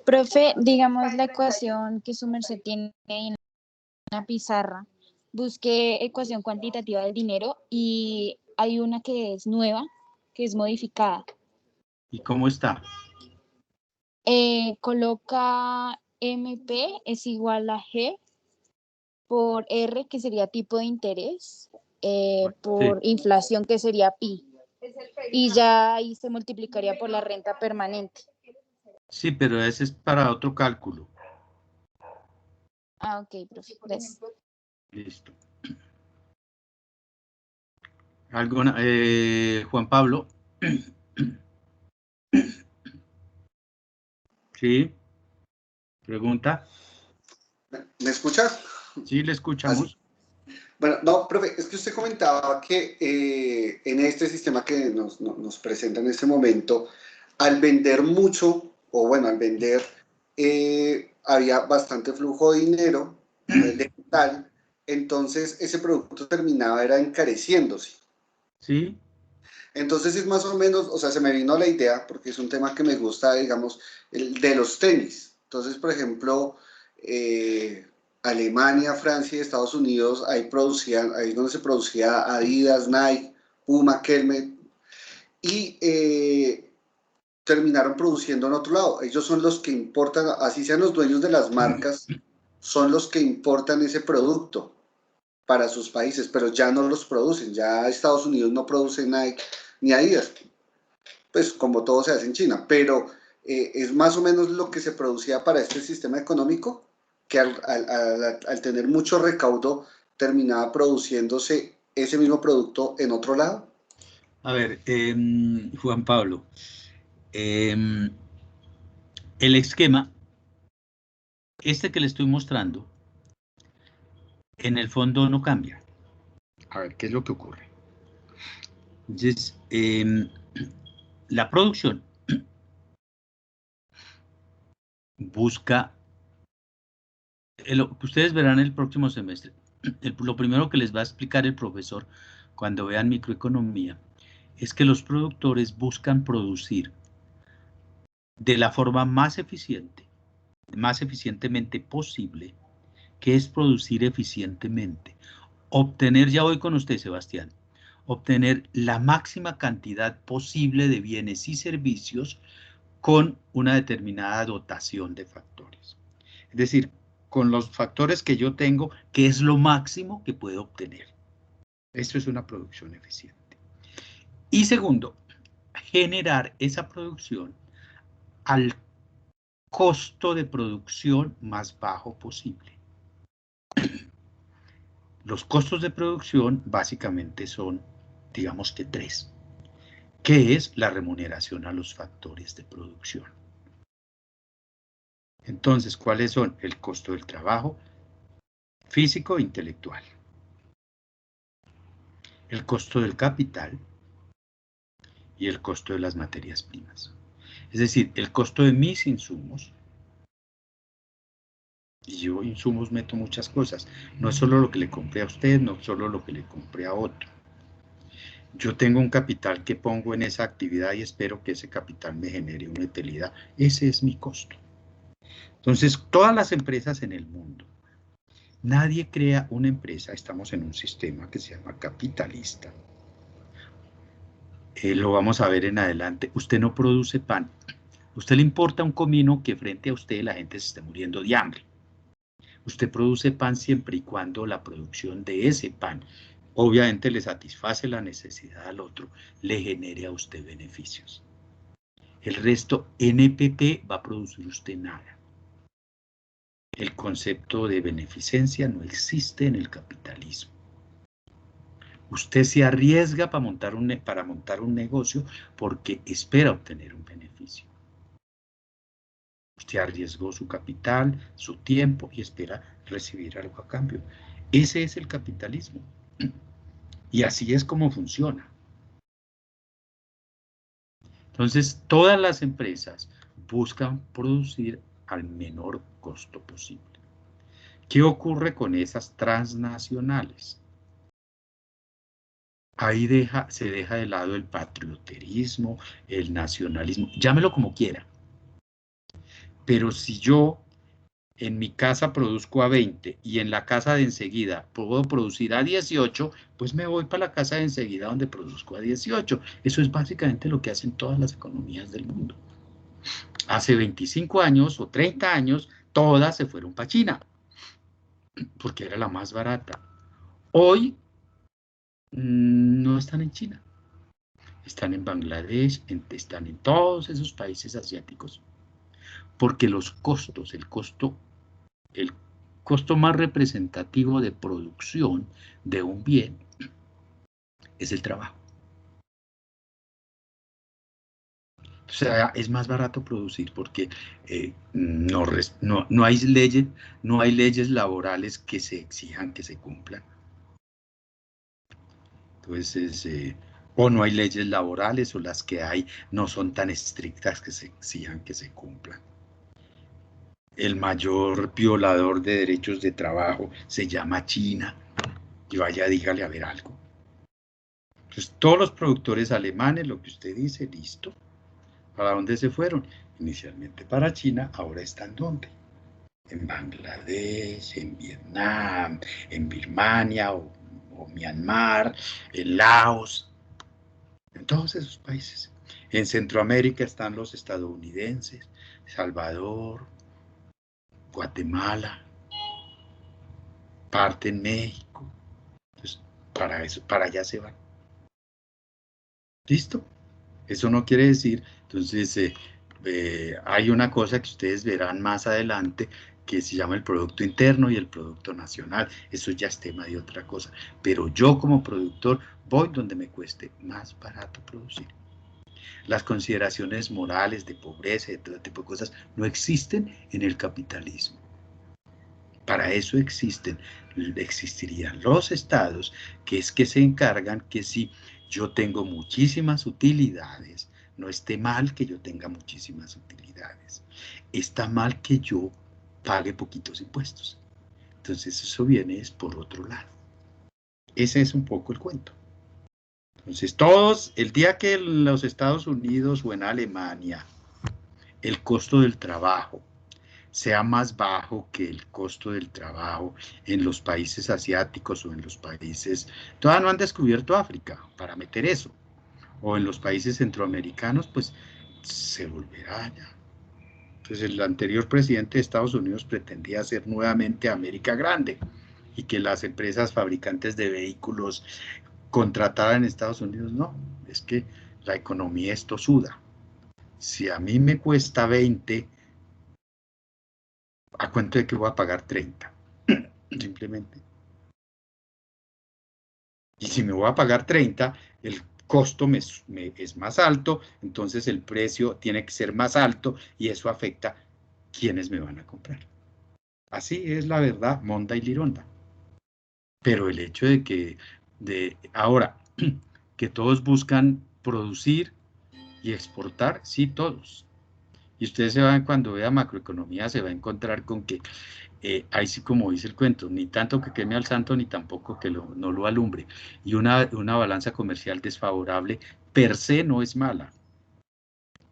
Profe, digamos la ecuación que su merced tiene en la pizarra, busque ecuación cuantitativa del dinero y hay una que es nueva, que es modificada.
¿Y cómo está?
Coloca MP es igual a G por R, que sería tipo de interés, por
Sí.
inflación, que sería pi. Y ya ahí se multiplicaría por la renta permanente.
Sí, pero ese es para otro cálculo.
Ah, ok, profe. Gracias.
Listo. ¿Alguna, Juan Pablo? ¿Sí? ¿Pregunta?
¿Me escucha?
Sí, le escuchamos.
Bueno, no, profe, es que usted comentaba que en este sistema que nos presenta en este momento, al vender mucho, o bueno, al vender, había bastante flujo de dinero, de metal, entonces ese producto terminaba era encareciéndose.
Sí.
Entonces es más o menos, o sea, se me vino la idea, porque es un tema que me gusta, digamos, el de los tenis. Entonces, por ejemplo, Alemania, Francia y Estados Unidos, ahí es donde se producía Adidas, Nike, Puma, Kelme, y terminaron produciendo en otro lado. Ellos son los que importan, así sean los dueños de las marcas, son los que importan ese producto para sus países, pero ya no los producen. Ya Estados Unidos no produce Nike ni Adidas, pues como todo se hace en China, pero es más o menos lo que se producía para este sistema económico, que al tener mucho recaudo terminaba produciéndose ese mismo producto en otro lado.
A ver, Juan Pablo, el esquema, este que le estoy mostrando, en el fondo no cambia. A ver, ¿qué es lo que ocurre? Entonces, la producción busca, lo que ustedes verán el próximo semestre, lo primero que les va a explicar el profesor cuando vean microeconomía, es que los productores buscan producir de la forma más eficientemente posible, que es producir eficientemente. Obtener, ya voy con usted, Sebastián, obtener la máxima cantidad posible de bienes y servicios con una determinada dotación de factores. Es decir, con los factores que yo tengo, que es lo máximo que puedo obtener. Esto es una producción eficiente. Y segundo, generar esa producción al costo de producción más bajo posible. Los costos de producción básicamente son, digamos que 3. ¿Qué es la remuneración a los factores de producción? Entonces, ¿cuáles son? El costo del trabajo físico e intelectual, el costo del capital y el costo de las materias primas. Es decir, el costo de mis insumos, y yo insumos meto muchas cosas, no es solo lo que le compré a usted, no solo lo que le compré a otro. Yo tengo un capital que pongo en esa actividad y espero que ese capital me genere una utilidad. Ese es mi costo. Entonces, todas las empresas en el mundo, nadie crea una empresa, estamos en un sistema que se llama capitalista. Lo vamos a ver en adelante. Usted no produce pan. Usted le importa un comino que frente a usted la gente se esté muriendo de hambre. Usted produce pan siempre y cuando la producción de ese pan obviamente le satisface la necesidad al otro, le genere a usted beneficios. El resto, NPP, va a producir usted nada. El concepto de beneficencia no existe en el capitalismo. Usted se arriesga para montar un negocio porque espera obtener un beneficio. Usted arriesgó su capital, su tiempo y espera recibir algo a cambio. Ese es el capitalismo. Y así es como funciona. Entonces, todas las empresas buscan producir al menor costo posible. ¿Qué ocurre con esas transnacionales? Ahí se deja de lado el patrioterismo, el nacionalismo, llámelo como quiera. Pero si yo en mi casa produzco a 20 y en la casa de enseguida puedo producir a 18, pues me voy para la casa de enseguida donde produzco a 18. Eso es básicamente lo que hacen todas las economías del mundo. Hace 25 años o 30 años, todas se fueron para China, porque era la más barata. Hoy no están en China, están en Bangladesh, están en todos esos países asiáticos, porque los costos, el costo más representativo de producción de un bien es el trabajo. O sea, es más barato producir porque no hay leyes laborales que se exijan que se cumplan. Entonces, o no hay leyes laborales o las que hay no son tan estrictas que se exijan que se cumplan. El mayor violador de derechos de trabajo se llama China. Y vaya, dígale a ver algo. Entonces, todos los productores alemanes, lo que usted dice, listo. ¿Para dónde se fueron? Inicialmente para China, ahora están ¿dónde? En Bangladesh, en Vietnam, en Birmania o Myanmar, en Laos, en todos esos países. En Centroamérica están los estadounidenses, Salvador, Guatemala, parte en México. Entonces, para allá se van. ¿Listo? Eso no quiere decir, entonces, hay una cosa que ustedes verán más adelante que se llama el Producto Interno y el Producto Nacional. Eso ya es tema de otra cosa. Pero yo como productor voy donde me cueste más barato producir. Las consideraciones morales de pobreza y de todo tipo de cosas no existen en el capitalismo. Para eso existirían los estados, que es que se encargan que si yo tengo muchísimas utilidades, no esté mal que yo tenga muchísimas utilidades. Está mal que yo pague poquitos impuestos. Entonces eso viene es por otro lado. Ese es un poco el cuento. Entonces todos, el día que en los Estados Unidos o en Alemania el costo del trabajo sea más bajo que el costo del trabajo en los países asiáticos o en los países, todavía no han descubierto África para meter eso, o en los países centroamericanos, pues se volverá ya. Entonces el anterior presidente de Estados Unidos pretendía hacer nuevamente América grande y que las empresas fabricantes de vehículos contrataran en Estados Unidos. No, es que la economía es tosuda. Si a mí me cuesta 20, ¿a cuánto de que voy a pagar 30? Simplemente. Y si me voy a pagar 30, el costo es más alto, entonces el precio tiene que ser más alto y eso afecta quiénes me van a comprar. Así es la verdad, monda y lironda. Pero el hecho de que, ahora, que todos buscan producir y exportar, sí, todos. Y ustedes se van, cuando vea macroeconomía, se va a encontrar con que, ahí sí, como dice el cuento, ni tanto que queme al santo, ni tampoco que no lo alumbre. Y una balanza comercial desfavorable per se no es mala.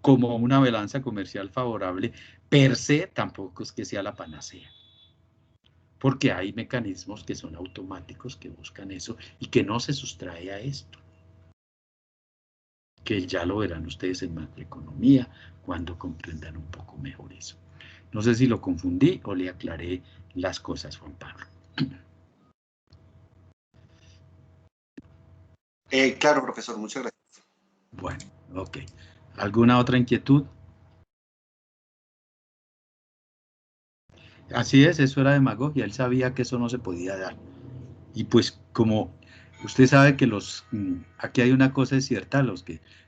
Como una balanza comercial favorable per se tampoco es que sea la panacea. Porque hay mecanismos que son automáticos, que buscan eso y que no se sustrae a esto. Que ya lo verán ustedes en macroeconomía cuando comprendan un poco mejor eso. No sé si lo confundí o le aclaré las cosas, Juan Pablo.
Claro, profesor, muchas gracias.
Bueno, ok. ¿Alguna otra inquietud? Así es, eso era demagogia, él sabía que eso no se podía dar. Y pues como usted sabe que aquí hay una cosa es cierta,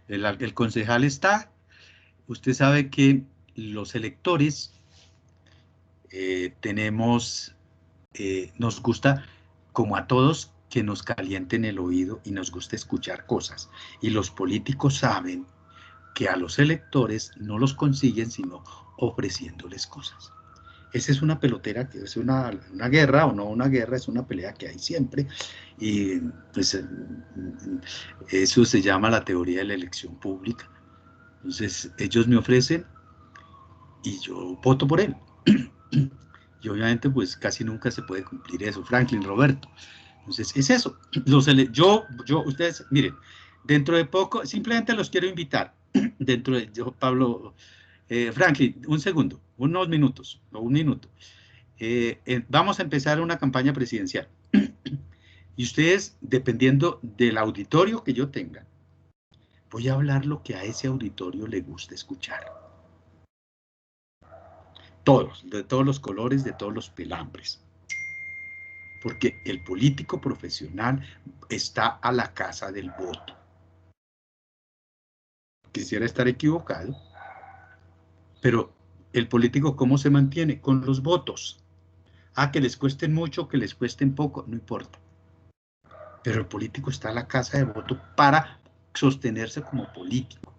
el concejal está, usted sabe que los electores nos gusta, como a todos, que nos calienten el oído y nos gusta escuchar cosas. Y los políticos saben que a los electores no los consiguen sino ofreciéndoles cosas. Esa es una pelotera, que es una guerra, o no una guerra, es una pelea que hay siempre. Y pues eso se llama la teoría de la elección pública. Entonces ellos me ofrecen y yo voto por él. Y obviamente pues casi nunca se puede cumplir eso, Franklin, Roberto. Entonces es eso. Ustedes, miren, dentro de poco, simplemente los quiero invitar, Pablo, Franklin, un segundo, unos minutos, o un minuto. Vamos a empezar una campaña presidencial. Y ustedes, dependiendo del auditorio que yo tenga, voy a hablar lo que a ese auditorio le gusta escuchar. Todos, de todos los colores, de todos los pelambres. Porque el político profesional está a la casa del voto. Quisiera estar equivocado, pero el político, ¿cómo se mantiene? Con los votos. Que les cuesten mucho, que les cuesten poco, no importa. Pero el político está a la casa de voto para sostenerse como político.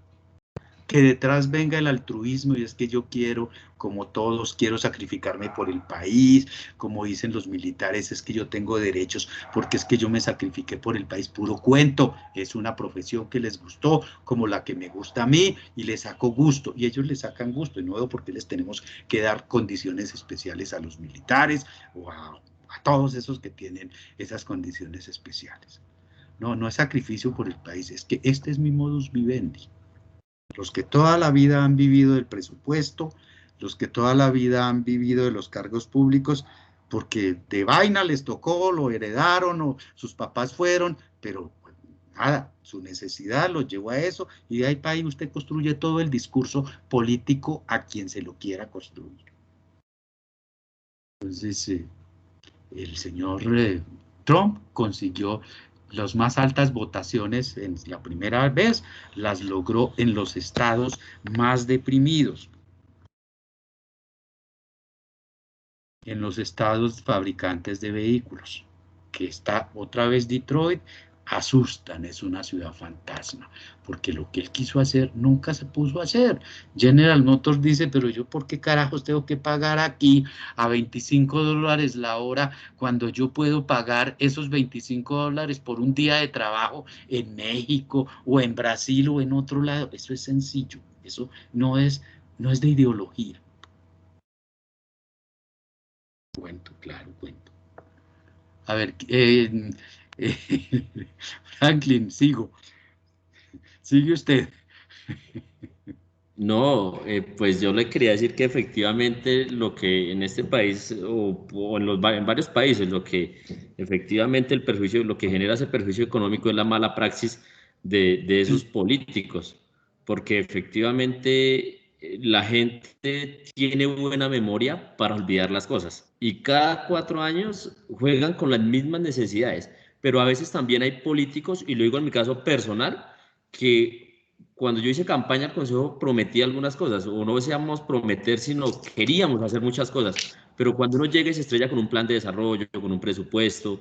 Que detrás venga el altruismo y es que yo quiero, como todos, quiero sacrificarme por el país, como dicen los militares, es que yo tengo derechos porque es que yo me sacrifiqué por el país. Puro cuento, es una profesión que les gustó, como la que me gusta a mí, y les saco gusto, y ellos les sacan gusto, y no veo por qué les tenemos que dar condiciones especiales a los militares o a todos esos que tienen esas condiciones especiales. No, no es sacrificio por el país, es que este es mi modus vivendi. Los que toda la vida han vivido del presupuesto, los que toda la vida han vivido de los cargos públicos, porque de vaina les tocó, lo heredaron o sus papás fueron, pero pues, nada, su necesidad los llevó a eso y de ahí para ahí usted construye todo el discurso político a quien se lo quiera construir. Entonces, el señor Trump consiguió las más altas votaciones en la primera vez, las logró en los estados más deprimidos, en los estados fabricantes de vehículos, que está otra vez Detroit, asustan, es una ciudad fantasma, porque lo que él quiso hacer nunca se puso a hacer. General Motors dice, pero yo por qué carajos tengo que pagar aquí a $25 la hora cuando yo puedo pagar esos $25 por un día de trabajo en México o en Brasil o en otro lado. Eso es sencillo, eso no es de ideología. Cuento, claro, cuento. A ver, Franklin, sigue usted.
No, pues yo le quería decir que efectivamente lo que en este país o en varios países, lo que efectivamente lo que genera ese perjuicio económico es la mala praxis de esos políticos, porque efectivamente la gente tiene buena memoria para olvidar las cosas y cada 4 años juegan con las mismas necesidades, pero a veces también hay políticos, y lo digo en mi caso personal, que cuando yo hice campaña al Consejo prometí algunas cosas, o no deseamos prometer, sino queríamos hacer muchas cosas, pero cuando uno llega y se estrella con un plan de desarrollo, con un presupuesto,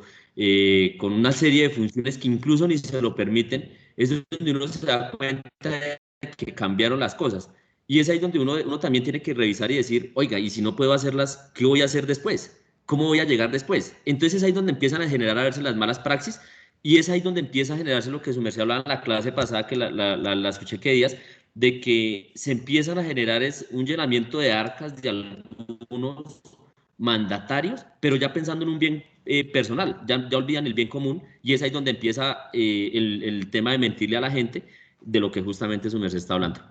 con una serie de funciones que incluso ni se lo permiten, es donde uno se da cuenta de que cambiaron las cosas. Y es ahí donde uno también tiene que revisar y decir, oiga, y si no puedo hacerlas, ¿qué voy a hacer después? ¿Cómo voy a llegar después? Entonces es ahí donde empiezan a generar a verse las malas praxis y es ahí donde empieza a generarse lo que su merced hablaba en la clase pasada, que la escuché que días, de que se empiezan a generar es un llenamiento de arcas de algunos mandatarios, pero ya pensando en un bien personal, ya olvidan el bien común y es ahí donde empieza el tema de mentirle a la gente de lo que justamente su merced está hablando.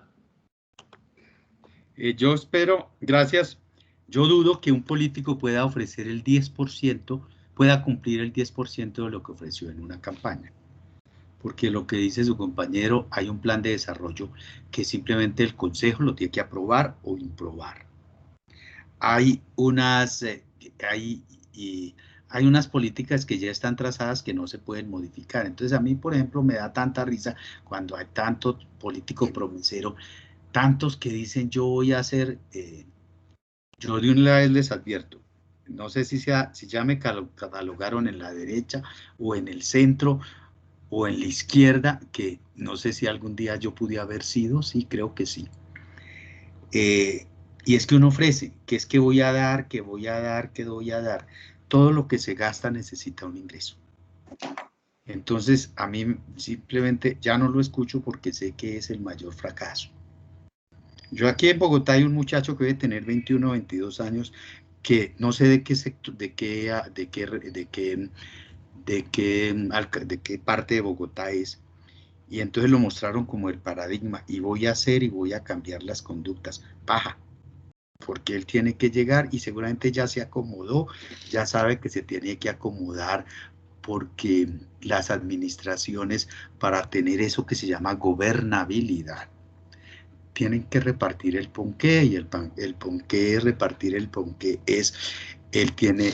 Yo espero, gracias, yo dudo que un político pueda ofrecer el 10%, pueda cumplir el 10% de lo que ofreció en una campaña. Porque lo que dice su compañero, hay un plan de desarrollo que simplemente el Consejo lo tiene que aprobar o improbar. Hay unas políticas que ya están trazadas que no se pueden modificar. Entonces a mí, por ejemplo, me da tanta risa cuando hay tantos políticos promiseros, tantos que dicen yo voy a hacer, yo de una vez les advierto, no sé si ya me catalogaron en la derecha o en el centro o en la izquierda, que no sé si algún día yo pude haber sido, sí, creo que sí. Y es que uno ofrece, que es que voy a dar, que voy a dar, que voy a dar. Todo lo que se gasta necesita un ingreso. Entonces, a mí simplemente ya no lo escucho porque sé que es el mayor fracaso. Yo aquí en Bogotá hay un muchacho que debe tener 21 o 22 años que no sé de qué sector, de qué parte de Bogotá es, y entonces lo mostraron como el paradigma, y voy a hacer y voy a cambiar las conductas. Paja, porque él tiene que llegar y seguramente ya se acomodó, ya sabe que se tiene que acomodar, porque las administraciones, para tener eso que se llama gobernabilidad, tienen que repartir el ponqué, y el ponqué, repartir el ponqué es, él tiene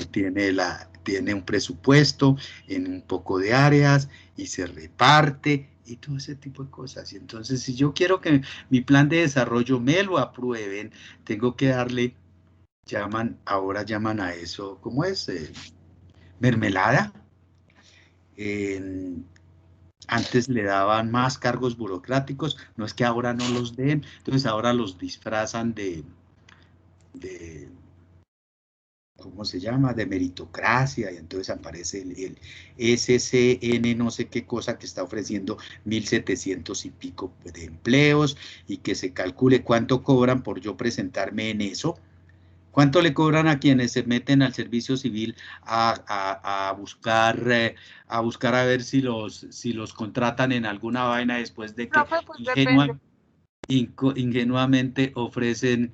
un presupuesto en un poco de áreas y se reparte y todo ese tipo de cosas. Y entonces, si yo quiero que mi plan de desarrollo me lo aprueben, tengo que darle, ahora llaman a eso, ¿cómo es? Mermelada. Antes le daban más cargos burocráticos, no es que ahora no los den, entonces ahora los disfrazan de ¿cómo se llama? De meritocracia, y entonces aparece el SCN, no sé qué cosa, que está ofreciendo 1.700 y pico de empleos, y que se calcule cuánto cobran por yo presentarme en eso. ¿Cuánto le cobran a quienes se meten al servicio civil a buscar a ver si los contratan en alguna vaina después de que ingenuamente ofrecen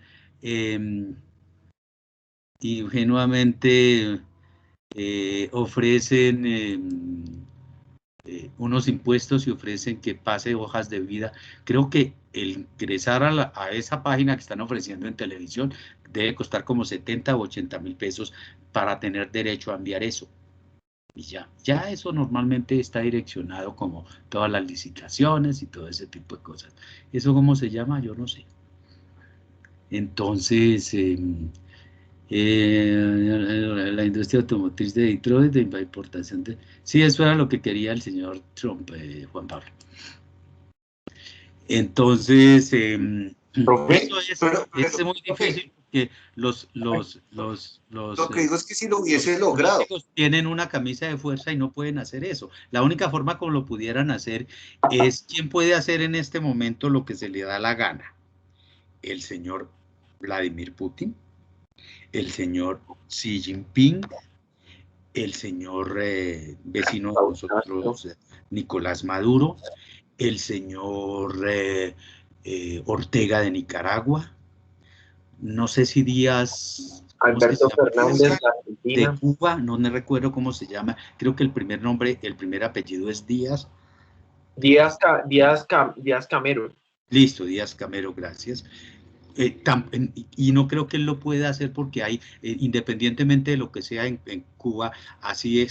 unos impuestos y ofrecen que pase hojas de vida? Creo que el ingresar a esa página que están ofreciendo en televisión debe costar como 70 o 80 mil pesos para tener derecho a enviar eso. Y ya eso normalmente está direccionado como todas las licitaciones y todo ese tipo de cosas. ¿Eso cómo se llama? Yo no sé. Entonces, la industria automotriz de Detroit, de la importación de... Sí, eso era lo que quería el señor Trump, Juan Pablo. Entonces, eso es muy difícil, porque los
lo que digo es que si lo hubiese logrado,
tienen una camisa de fuerza y no pueden hacer eso. La única forma como lo pudieran hacer es, ¿quién puede hacer en este momento lo que se le da la gana? El señor Vladimir Putin, el señor Xi Jinping, el señor vecino de nosotros, Nicolás Maduro, el señor Ortega de Nicaragua, no sé si Díaz,
Alberto Fernández
de Cuba, no me recuerdo cómo se llama, creo que el primer apellido es Díaz.
Díaz Camero.
Listo, Díaz Camero, gracias. Y no creo que él lo pueda hacer porque hay, independientemente de lo que sea en Cuba, así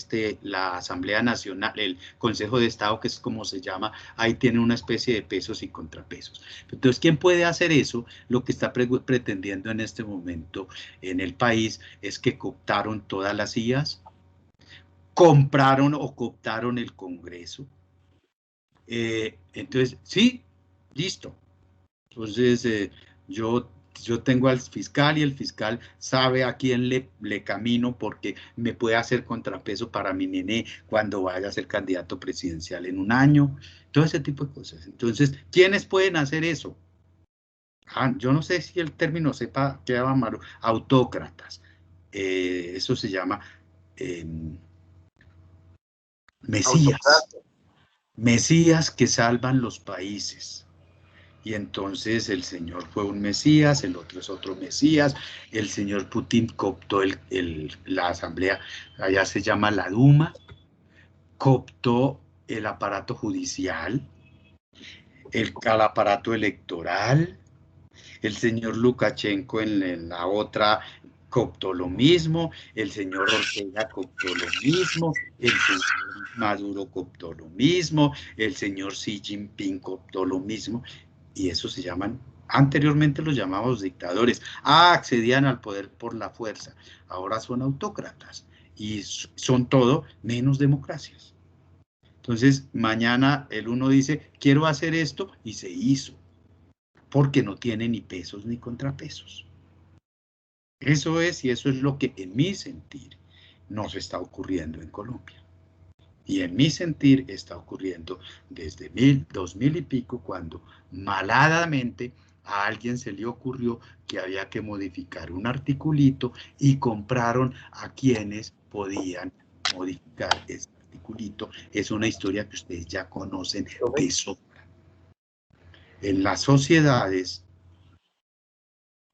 la Asamblea Nacional, el Consejo de Estado, que es como se llama, ahí tiene una especie de pesos y contrapesos. Entonces, ¿quién puede hacer eso? Lo que está pretendiendo en este momento en el país es que cooptaron todas las IAs, compraron o cooptaron el Congreso. Entonces, sí, listo. Entonces, yo tengo al fiscal y el fiscal sabe a quién le camino porque me puede hacer contrapeso para mi nené cuando vaya a ser candidato presidencial en un año, todo ese tipo de cosas. Entonces, ¿quiénes pueden hacer eso? Yo no sé si el término sepa qué va malo, autócratas. Eso se llama mesías. Mesías que salvan los países. Y entonces el señor fue un mesías, el otro es otro mesías, el señor Putin cooptó la asamblea, allá se llama la Duma, cooptó el aparato judicial, el aparato electoral, el señor Lukashenko en la otra cooptó lo mismo, el señor Ortega cooptó lo mismo, el señor Maduro cooptó lo mismo, el señor Xi Jinping cooptó lo mismo, y eso se llaman, anteriormente los llamábamos dictadores, accedían al poder por la fuerza, ahora son autócratas, y son todo menos democracias. Entonces, mañana el uno dice, quiero hacer esto, y se hizo, porque no tiene ni pesos ni contrapesos. Eso es, y eso es lo que en mi sentir nos está ocurriendo en Colombia. Y en mi sentir está ocurriendo desde 2000 y pico, cuando maladamente a alguien se le ocurrió que había que modificar un articulito y compraron a quienes podían modificar ese articulito. Es una historia que ustedes ya conocen de sobra. En las sociedades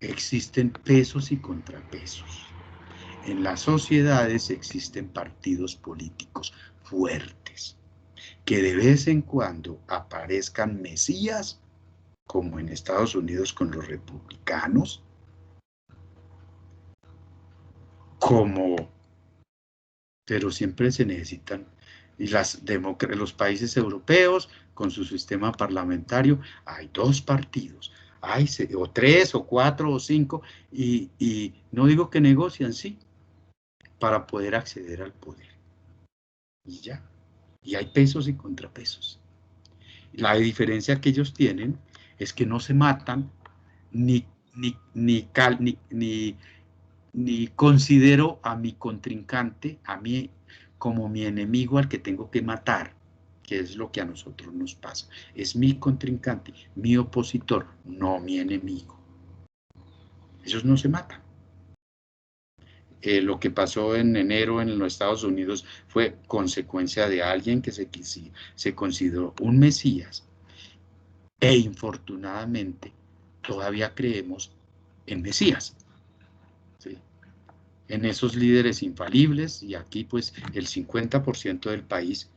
existen pesos y contrapesos. En las sociedades existen partidos políticos fuertes, que de vez en cuando aparezcan mesías, como en Estados Unidos con los republicanos, pero siempre se necesitan, y los países europeos con su sistema parlamentario, hay dos partidos, o tres, o cuatro, o cinco, y no digo que negocian, sí, para poder acceder al poder. Y ya. Y hay pesos y contrapesos. La diferencia que ellos tienen es que no se matan, ni considero a mi contrincante, a mí como mi enemigo al que tengo que matar, que es lo que a nosotros nos pasa. Es mi contrincante, mi opositor, no mi enemigo. Ellos no se matan. Lo que pasó en enero en los Estados Unidos fue consecuencia de alguien que se consideró un mesías, e infortunadamente todavía creemos en mesías, ¿sí? En esos líderes infalibles, y aquí pues el 50% del país,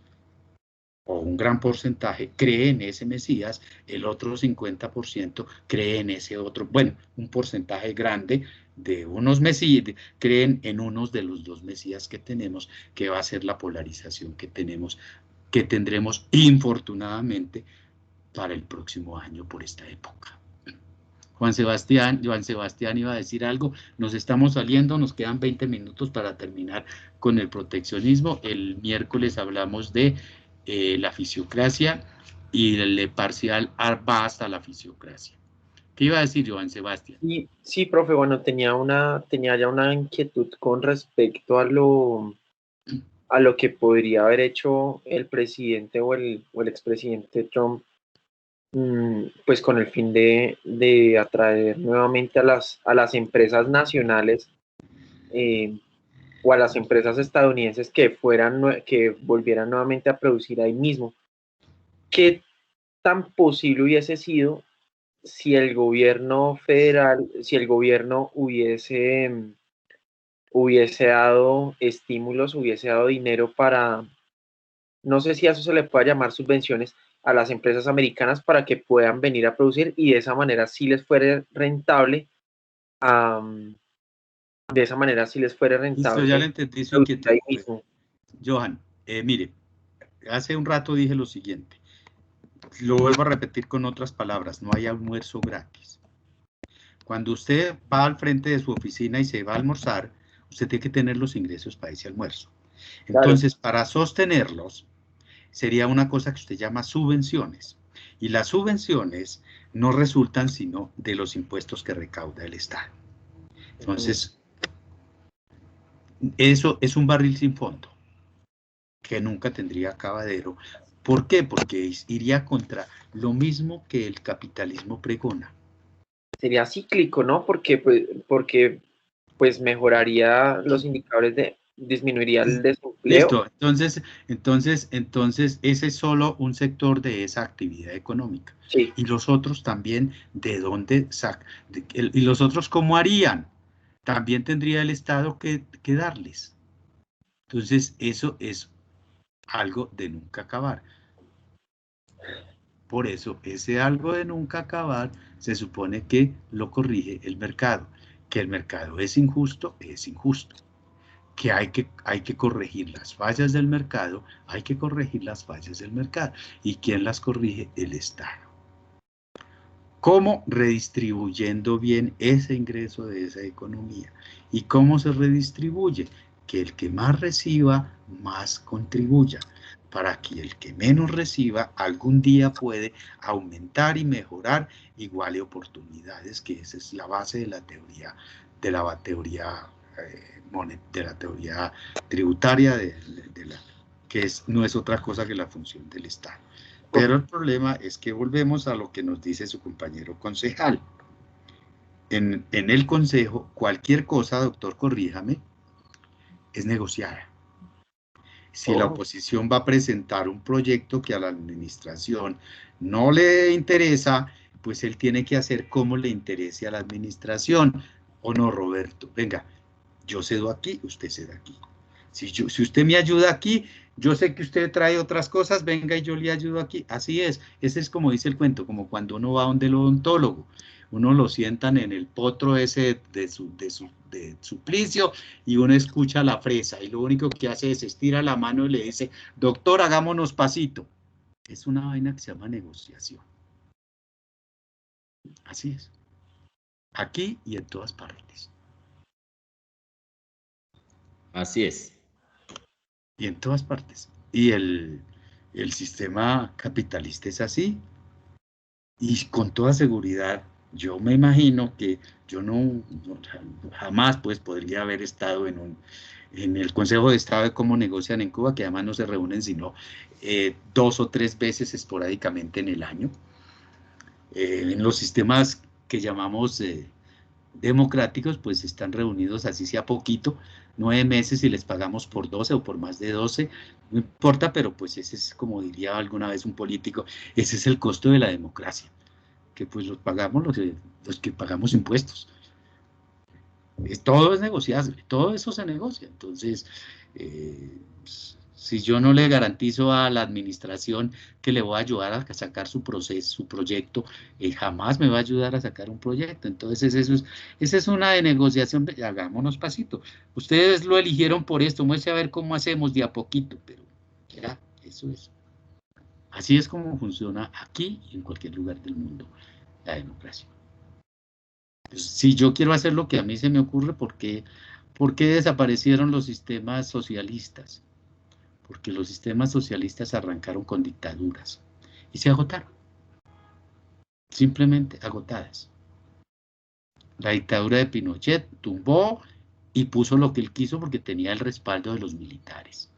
o un gran porcentaje, cree en ese mesías, el otro 50% cree en ese otro, bueno, un porcentaje grande de unos mesías, creen en unos de los dos mesías que tenemos, que va a ser la polarización que tendremos infortunadamente para el próximo año por esta época. Joan Sebastián iba a decir algo, nos estamos saliendo, nos quedan 20 minutos para terminar con el proteccionismo. El miércoles hablamos de la fisiocracia, y el parcial va hasta la fisiocracia. ¿Qué iba a decir Joan Sebastián?
Sí, profe, bueno, tenía ya una inquietud con respecto a lo que podría haber hecho el presidente o el expresidente Trump, pues con el fin de atraer nuevamente a las empresas nacionales o a las empresas estadounidenses que volvieran nuevamente a producir ahí mismo. ¿Qué tan posible hubiese sido si el gobierno federal, si el gobierno hubiese dado estímulos, hubiese dado dinero para, no sé si a eso se le puede llamar subvenciones, a las empresas americanas para que puedan venir a producir y de esa manera sí les fuera rentable. De esa manera sí les fuera rentable.
Listo, ya le entendí su inquietud. Johan, mire, hace un rato dije lo siguiente. Lo vuelvo a repetir con otras palabras, no hay almuerzo gratis. Cuando usted va al frente de su oficina y se va a almorzar, usted tiene que tener los ingresos para ese almuerzo. Entonces, claro, para sostenerlos, sería una cosa que usted llama subvenciones. Y las subvenciones no resultan sino de los impuestos que recauda el Estado. Entonces, eso es un barril sin fondo, que nunca tendría acabadero. ¿Por qué? Porque iría contra lo mismo que el capitalismo pregona. Sería cíclico, ¿no? Porque mejoraría los indicadores disminuiría el desempleo. Listo, entonces ese es solo un sector de esa actividad económica. Sí. Y los otros también, ¿de dónde sacan? ¿Y los otros cómo harían? También tendría el Estado que darles. Entonces eso es algo de nunca acabar. Por eso, ese algo de nunca acabar se supone que lo corrige el mercado. Que el mercado es injusto, que hay que corregir las fallas del mercado, hay que corregir las fallas del mercado. ¿Y quién las corrige? El Estado. ¿Cómo? Redistribuyendo bien ese ingreso de esa economía. ¿Y cómo se redistribuye? Que el que más reciba, más contribuya, para que el que menos reciba algún día puede aumentar y mejorar, iguale oportunidades, que esa es la base de la teoría, tributaria, que no es otra cosa que la función del Estado. Pero el problema es que volvemos a lo que nos dice su compañero concejal. En el consejo, cualquier cosa, doctor, corríjame, es negociada. Si la oposición va a presentar un proyecto que a la administración no le interesa, pues él tiene que hacer como le interese a la administración. ¿O no, Roberto? Venga, yo cedo aquí, usted cede aquí. Si usted me ayuda aquí, yo sé que usted trae otras cosas, venga y yo le ayudo aquí. Así es, ese es como dice el cuento, como cuando uno va donde el odontólogo. Uno lo sientan en el potro ese de suplicio y uno escucha la fresa y lo único que hace es estira la mano y le dice, doctor, hagámonos pasito. Es una vaina que se llama negociación. Así es. Aquí y en todas partes.
Así es.
Y en todas partes. Y el sistema capitalista es así. Y con toda seguridad, yo me imagino que yo jamás pues podría haber estado en el Consejo de Estado de cómo negocian en Cuba, que además no se reúnen sino 2 o 3 veces esporádicamente en el año. En los sistemas que llamamos democráticos, pues están reunidos así sea poquito, 9 meses y les pagamos por 12 o por más de 12, no importa, pero pues ese es, como diría alguna vez un político, ese es el costo de la democracia, que pues los pagamos los que pagamos impuestos. Todo es negociable, todo eso se negocia. Entonces, si yo no le garantizo a la administración que le voy a ayudar a sacar su proyecto, jamás me va a ayudar a sacar un proyecto. Entonces, esa es una de negociación. Hagámonos pasito. Ustedes lo eligieron por esto, muestre a ver cómo hacemos de a poquito, pero ya, eso es. Así es como funciona aquí y en cualquier lugar del mundo la democracia. Entonces, si yo quiero hacer lo que a mí se me ocurre, ¿por qué desaparecieron los sistemas socialistas? Porque los sistemas socialistas arrancaron con dictaduras y se agotaron, simplemente agotadas. La dictadura de Pinochet tumbó y puso lo que él quiso porque tenía el respaldo de los militares.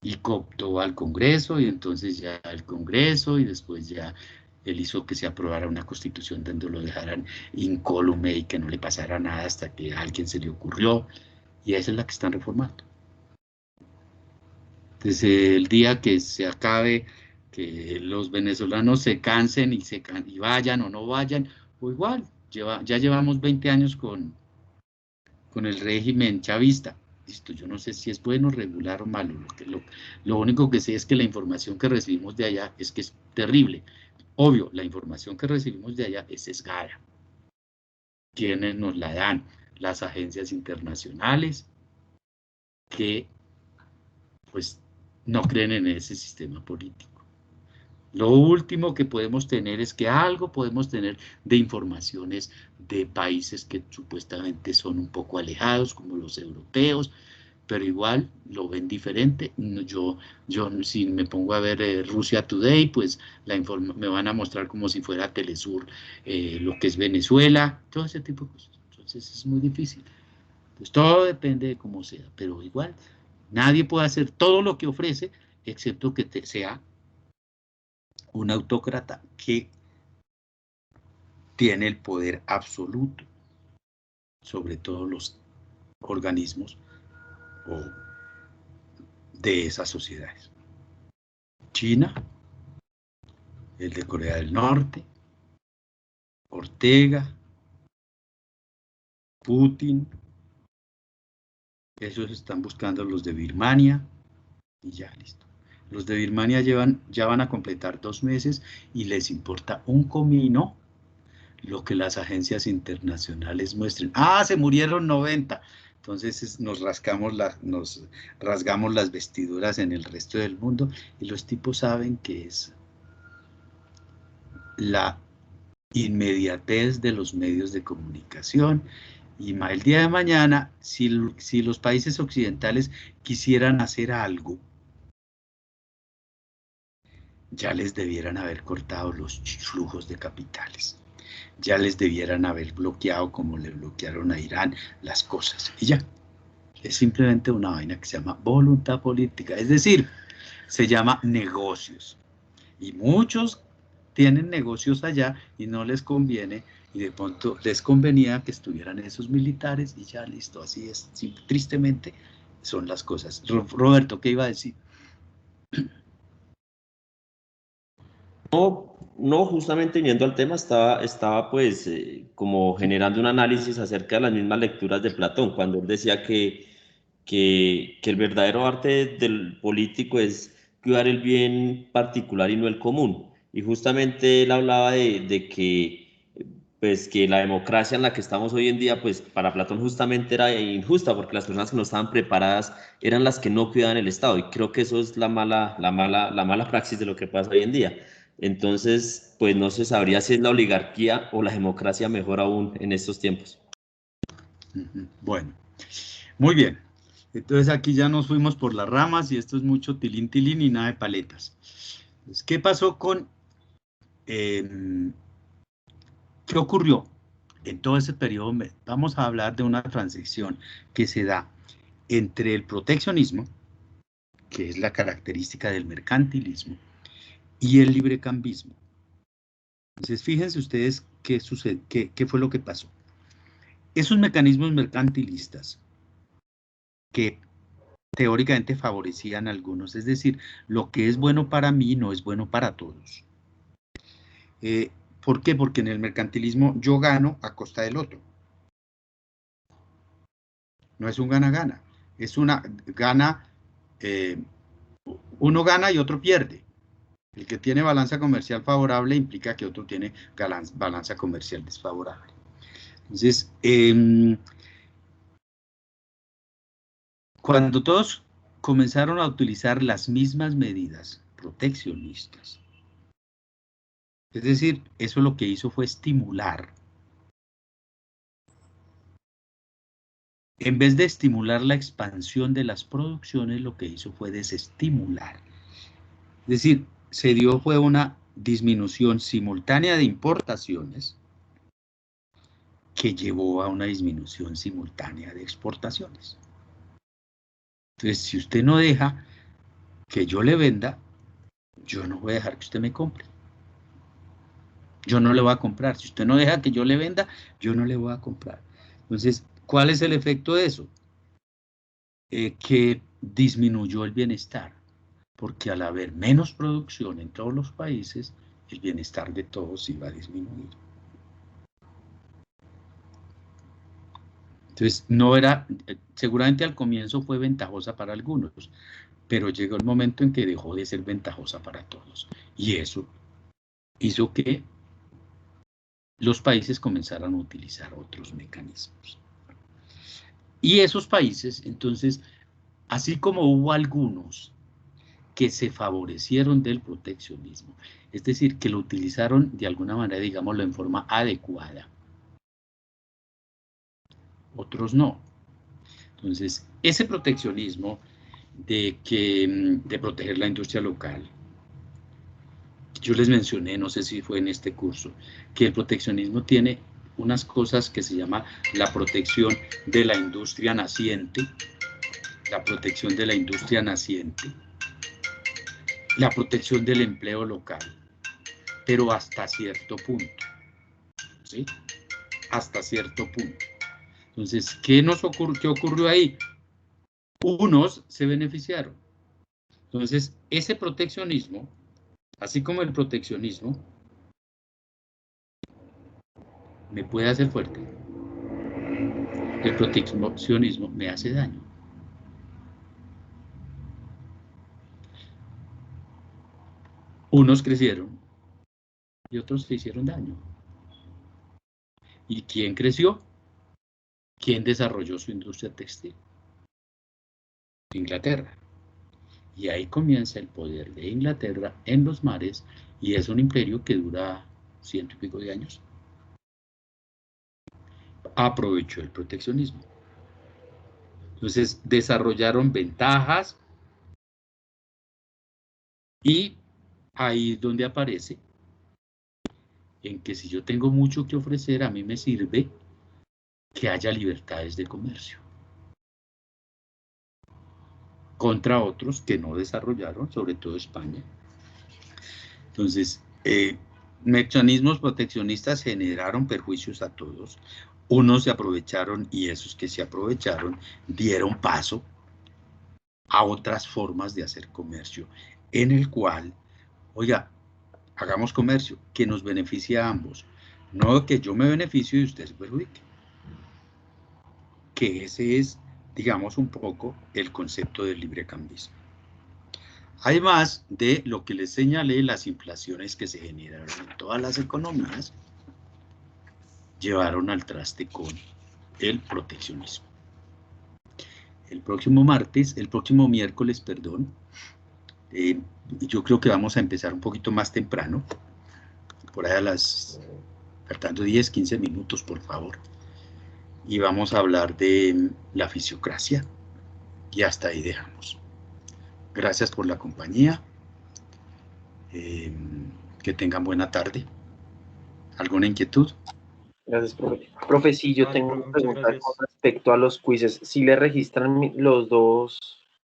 Y cooptó al Congreso, y entonces ya el Congreso, y después ya él hizo que se aprobara una constitución donde lo dejaran incólume y que no le pasara nada hasta que a alguien se le ocurrió. Y esa es la que están reformando. Desde el día que se acabe, que los venezolanos se cansen y vayan o no vayan, o igual, ya llevamos 20 años con el régimen chavista, Listo, yo no sé si es bueno, regular o malo. Lo único que sé es que la información que recibimos de allá es que es terrible. Obvio, la información que recibimos de allá es sesgada. ¿Quiénes nos la dan? Las agencias internacionales que pues no creen en ese sistema político. Lo último que podemos tener es que algo podemos tener de informaciones de países que supuestamente son un poco alejados, como los europeos, pero igual lo ven diferente. Yo si me pongo a ver Russia Today, pues me van a mostrar como si fuera Telesur lo que es Venezuela, todo ese tipo de cosas. Entonces es muy difícil. Pues todo depende de cómo sea, pero igual nadie puede hacer todo lo que ofrece, excepto que sea un autócrata que tiene el poder absoluto sobre todos los organismos de esas sociedades. China, el de Corea del Norte, Ortega, Putin, esos están buscando los de Birmania y ya, listo. Los de Birmania ya van a completar 2 meses y les importa un comino lo que las agencias internacionales muestren. ¡Ah, se murieron 90! Entonces nos rasgamos las vestiduras en el resto del mundo y los tipos saben que es la inmediatez de los medios de comunicación. Y el día de mañana, si los países occidentales quisieran hacer algo, ya les debieran haber cortado los flujos de capitales. Ya les debieran haber bloqueado, como le bloquearon a Irán, las cosas. Y ya. Es simplemente una vaina que se llama voluntad política. Es decir, se llama negocios. Y muchos tienen negocios allá y no les conviene, y de pronto les convenía que estuvieran esos militares y ya listo, así es. Sí, tristemente son las cosas. Roberto, ¿qué iba a decir?
No, justamente yendo al tema, estaba pues como generando un análisis acerca de las mismas lecturas de Platón, cuando él decía que el verdadero arte del político es cuidar el bien particular y no el común. Y justamente él hablaba de que, pues, que la democracia en la que estamos hoy en día, pues para Platón justamente era injusta, porque las personas que no estaban preparadas eran las que no cuidaban el Estado. Y creo que eso es la mala praxis de lo que pasa hoy en día. Entonces, pues no se sabría si es la oligarquía o la democracia mejor aún en estos tiempos.
Bueno, muy bien. Entonces aquí ya nos fuimos por las ramas y esto es mucho tilín tilín y nada de paletas. Entonces, ¿qué pasó con... ¿qué ocurrió? En todo ese periodo vamos a hablar de una transición que se da entre el proteccionismo, que es la característica del mercantilismo, y el librecambismo. Entonces, fíjense ustedes qué fue lo que pasó. Esos mecanismos mercantilistas que teóricamente favorecían a algunos, es decir, lo que es bueno para mí no es bueno para todos. ¿Por qué? Porque en el mercantilismo yo gano a costa del otro. No es un gana-gana, es una gana, uno gana y otro pierde. El que tiene balanza comercial favorable implica que otro tiene balanza comercial desfavorable. Entonces, cuando todos comenzaron a utilizar las mismas medidas proteccionistas, es decir, eso lo que hizo fue estimular. En vez de estimular la expansión de las producciones, lo que hizo fue desestimular. Es decir, fue una disminución simultánea de importaciones que llevó a una disminución simultánea de exportaciones. Entonces, si usted no deja que yo le venda, yo no voy a dejar que usted me compre. Yo no le voy a comprar. Si usted no deja que yo le venda, yo no le voy a comprar. Entonces, ¿cuál es el efecto de eso? Que disminuyó el bienestar, porque al haber menos producción en todos los países, el bienestar de todos iba a disminuir. Entonces, no era, seguramente al comienzo fue ventajosa para algunos, pero llegó el momento en que dejó de ser ventajosa para todos. Y eso hizo que los países comenzaran a utilizar otros mecanismos. Y esos países, entonces, así como hubo algunos que se favorecieron del proteccionismo, es decir, que lo utilizaron de alguna manera, digámoslo, en forma adecuada, otros no. Entonces, ese proteccionismo de proteger la industria local, yo les mencioné, no sé si fue en este curso, que el proteccionismo tiene unas cosas que se llama la protección de la industria naciente, la protección de la industria naciente, la protección del empleo local, pero hasta cierto punto, ¿sí? Hasta cierto punto. Entonces, ¿qué ocurrió ahí? Unos se beneficiaron. Entonces, ese proteccionismo, así como el proteccionismo, me puede hacer fuerte. El proteccionismo me hace daño. Unos crecieron y otros se hicieron daño. ¿Y quién creció? ¿Quién desarrolló su industria textil? Inglaterra. Y ahí comienza el poder de Inglaterra en los mares, y es un imperio que dura 100 y pico de años. Aprovechó el proteccionismo. Entonces desarrollaron ventajas, y ahí es donde aparece en que si yo tengo mucho que ofrecer, a mí me sirve que haya libertades de comercio contra otros que no desarrollaron, sobre todo España. Entonces, mecanismos proteccionistas generaron perjuicios a todos. Unos se aprovecharon, y esos que se aprovecharon dieron paso a otras formas de hacer comercio, en el cual, oiga, hagamos comercio que nos beneficie a ambos, no que yo me beneficio y usted se perjudique. Que ese es, digamos, un poco el concepto del librecambismo. Además de lo que les señalé, las inflaciones que se generaron en todas las economías llevaron al traste con el proteccionismo. El próximo miércoles, perdón, yo creo que vamos a empezar un poquito más temprano, por ahí faltando 10, 15 minutos, por favor, y vamos a hablar de la fisiocracia, y hasta ahí dejamos. Gracias por la compañía. Que tengan buena tarde. ¿Alguna inquietud?
Gracias, profe. Profe, sí, yo tengo una pregunta con respecto a los quizzes. ¿Sí le registran los dos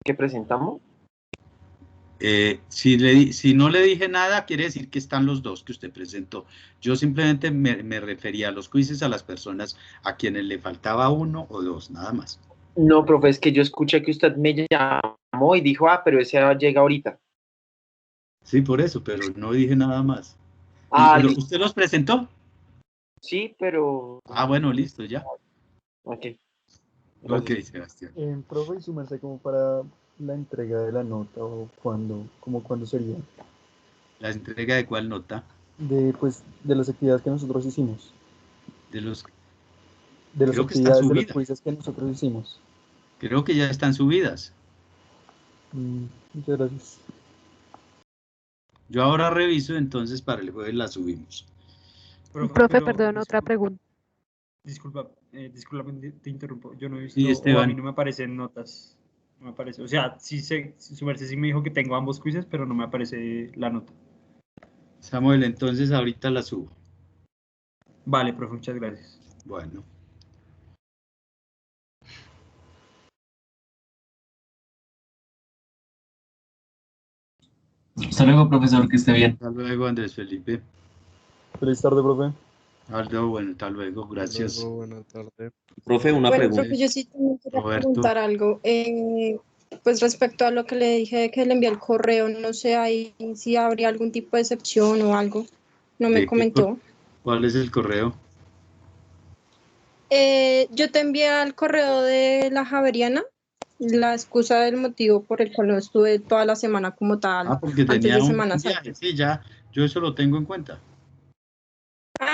que presentamos?
Si no le dije nada, quiere decir que están los dos que usted presentó. Yo simplemente me refería a los quizzes a las personas a quienes le faltaba uno o dos, nada más.
No, profe, es que yo escuché que usted me llamó y dijo, pero ese llega ahorita.
Sí, por eso, pero no dije nada más. ¿Usted los presentó?
Sí, pero...
bueno, listo, ya.
Ok.
Ok, Sebastián.
Profe, y su merced, como para la entrega de la nota, o cuándo sería.
¿La entrega de cuál nota?
De las actividades que nosotros hicimos.
De las
actividades de los quizzes que nosotros hicimos.
Creo que ya están subidas.
Muchas gracias.
Yo ahora reviso, entonces para el jueves las subimos.
Profe, perdón, otra pregunta.
Disculpa, te interrumpo. Yo no he visto,
Sí, Esteban.
o a mí no me aparecen notas. No me aparece. O sea, su merced sí me dijo que tengo ambos quizzes, pero no me aparece la nota.
Samuel, entonces ahorita la subo.
Vale, profe, muchas gracias.
Bueno.
Hasta luego, profesor, que esté bien.
Hasta luego, Andrés Felipe.
Feliz tarde, profe.
Hasta luego, gracias.
Hasta luego, buena tarde.
Profe, una pregunta.
Profe, yo sí tengo que preguntar algo. Pues respecto a lo que le dije que le envié el correo, no sé ahí si habría algún tipo de excepción o algo. No me comentó.
¿Cuál es el correo?
Yo te envié al correo de la Javeriana la excusa del motivo por el cual no estuve toda la semana como tal,
porque
antes
tenía
de
un
Semana Santa.
viaje, sí, ya, yo eso lo tengo en cuenta.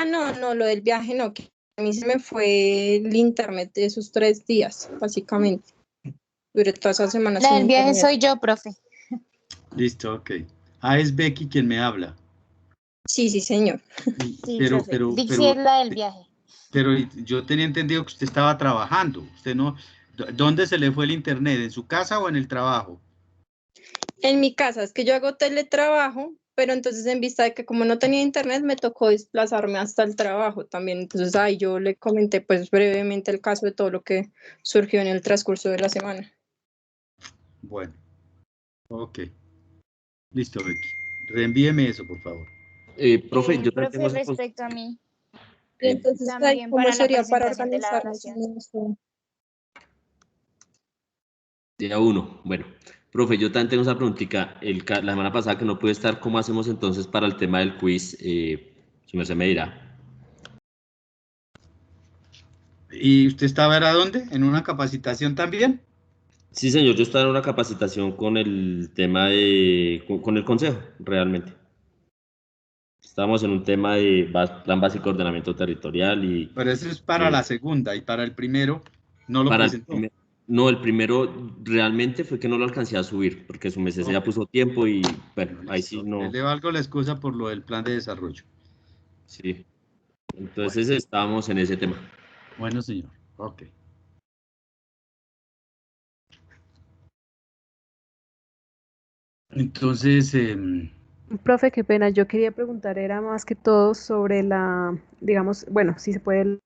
No, lo del viaje no, que a mí se me fue el internet de esos 3 días, básicamente. Duré toda esa semana
La
sin
del viaje
internet.
soy yo, profe.
Listo, ok. Es Becky quien me habla.
Sí, señor.
Sí,
Pero,
profe. Dixie es la del viaje.
Pero yo tenía entendido que usted estaba trabajando. Usted no. ¿Dónde se le fue el internet? ¿En su casa o en el trabajo?
En mi casa, es que yo hago teletrabajo, pero entonces en vista de que como no tenía internet, me tocó desplazarme hasta el trabajo también. Entonces ahí yo le comenté pues brevemente el caso de todo lo que surgió en el transcurso de la semana.
Bueno, ok. Listo, Becky. Reenvíeme eso, por favor.
Profe, yo también
Profe,
tengo esa
respecto a mí,
Y entonces ahí,
también
¿cómo
para la
sería para
presentación de la
organizarnos
evaluación.
en esto?
Día 1. Bueno, profe, yo también tengo esa preguntita. La semana pasada que no pude estar, ¿cómo hacemos entonces para el tema del quiz? Su merced me dirá.
¿Y usted estaba era dónde? ¿En una capacitación también?
Sí, señor, yo estaba en una capacitación con el tema con el consejo, realmente. Estábamos en un tema de plan básico de ordenamiento territorial y...
Pero eso es para la segunda, y para el primero no lo presentó.
No, el primero realmente fue que no lo alcancé a subir, porque su merced ya puso tiempo y bueno, ahí sí no.
Le valgo la excusa por lo del plan de desarrollo.
Sí. Entonces estábamos en ese tema.
Bueno, señor. Ok. Entonces,
Profe, qué pena. Yo quería preguntar, era más que todo sobre la, digamos, bueno, si se puede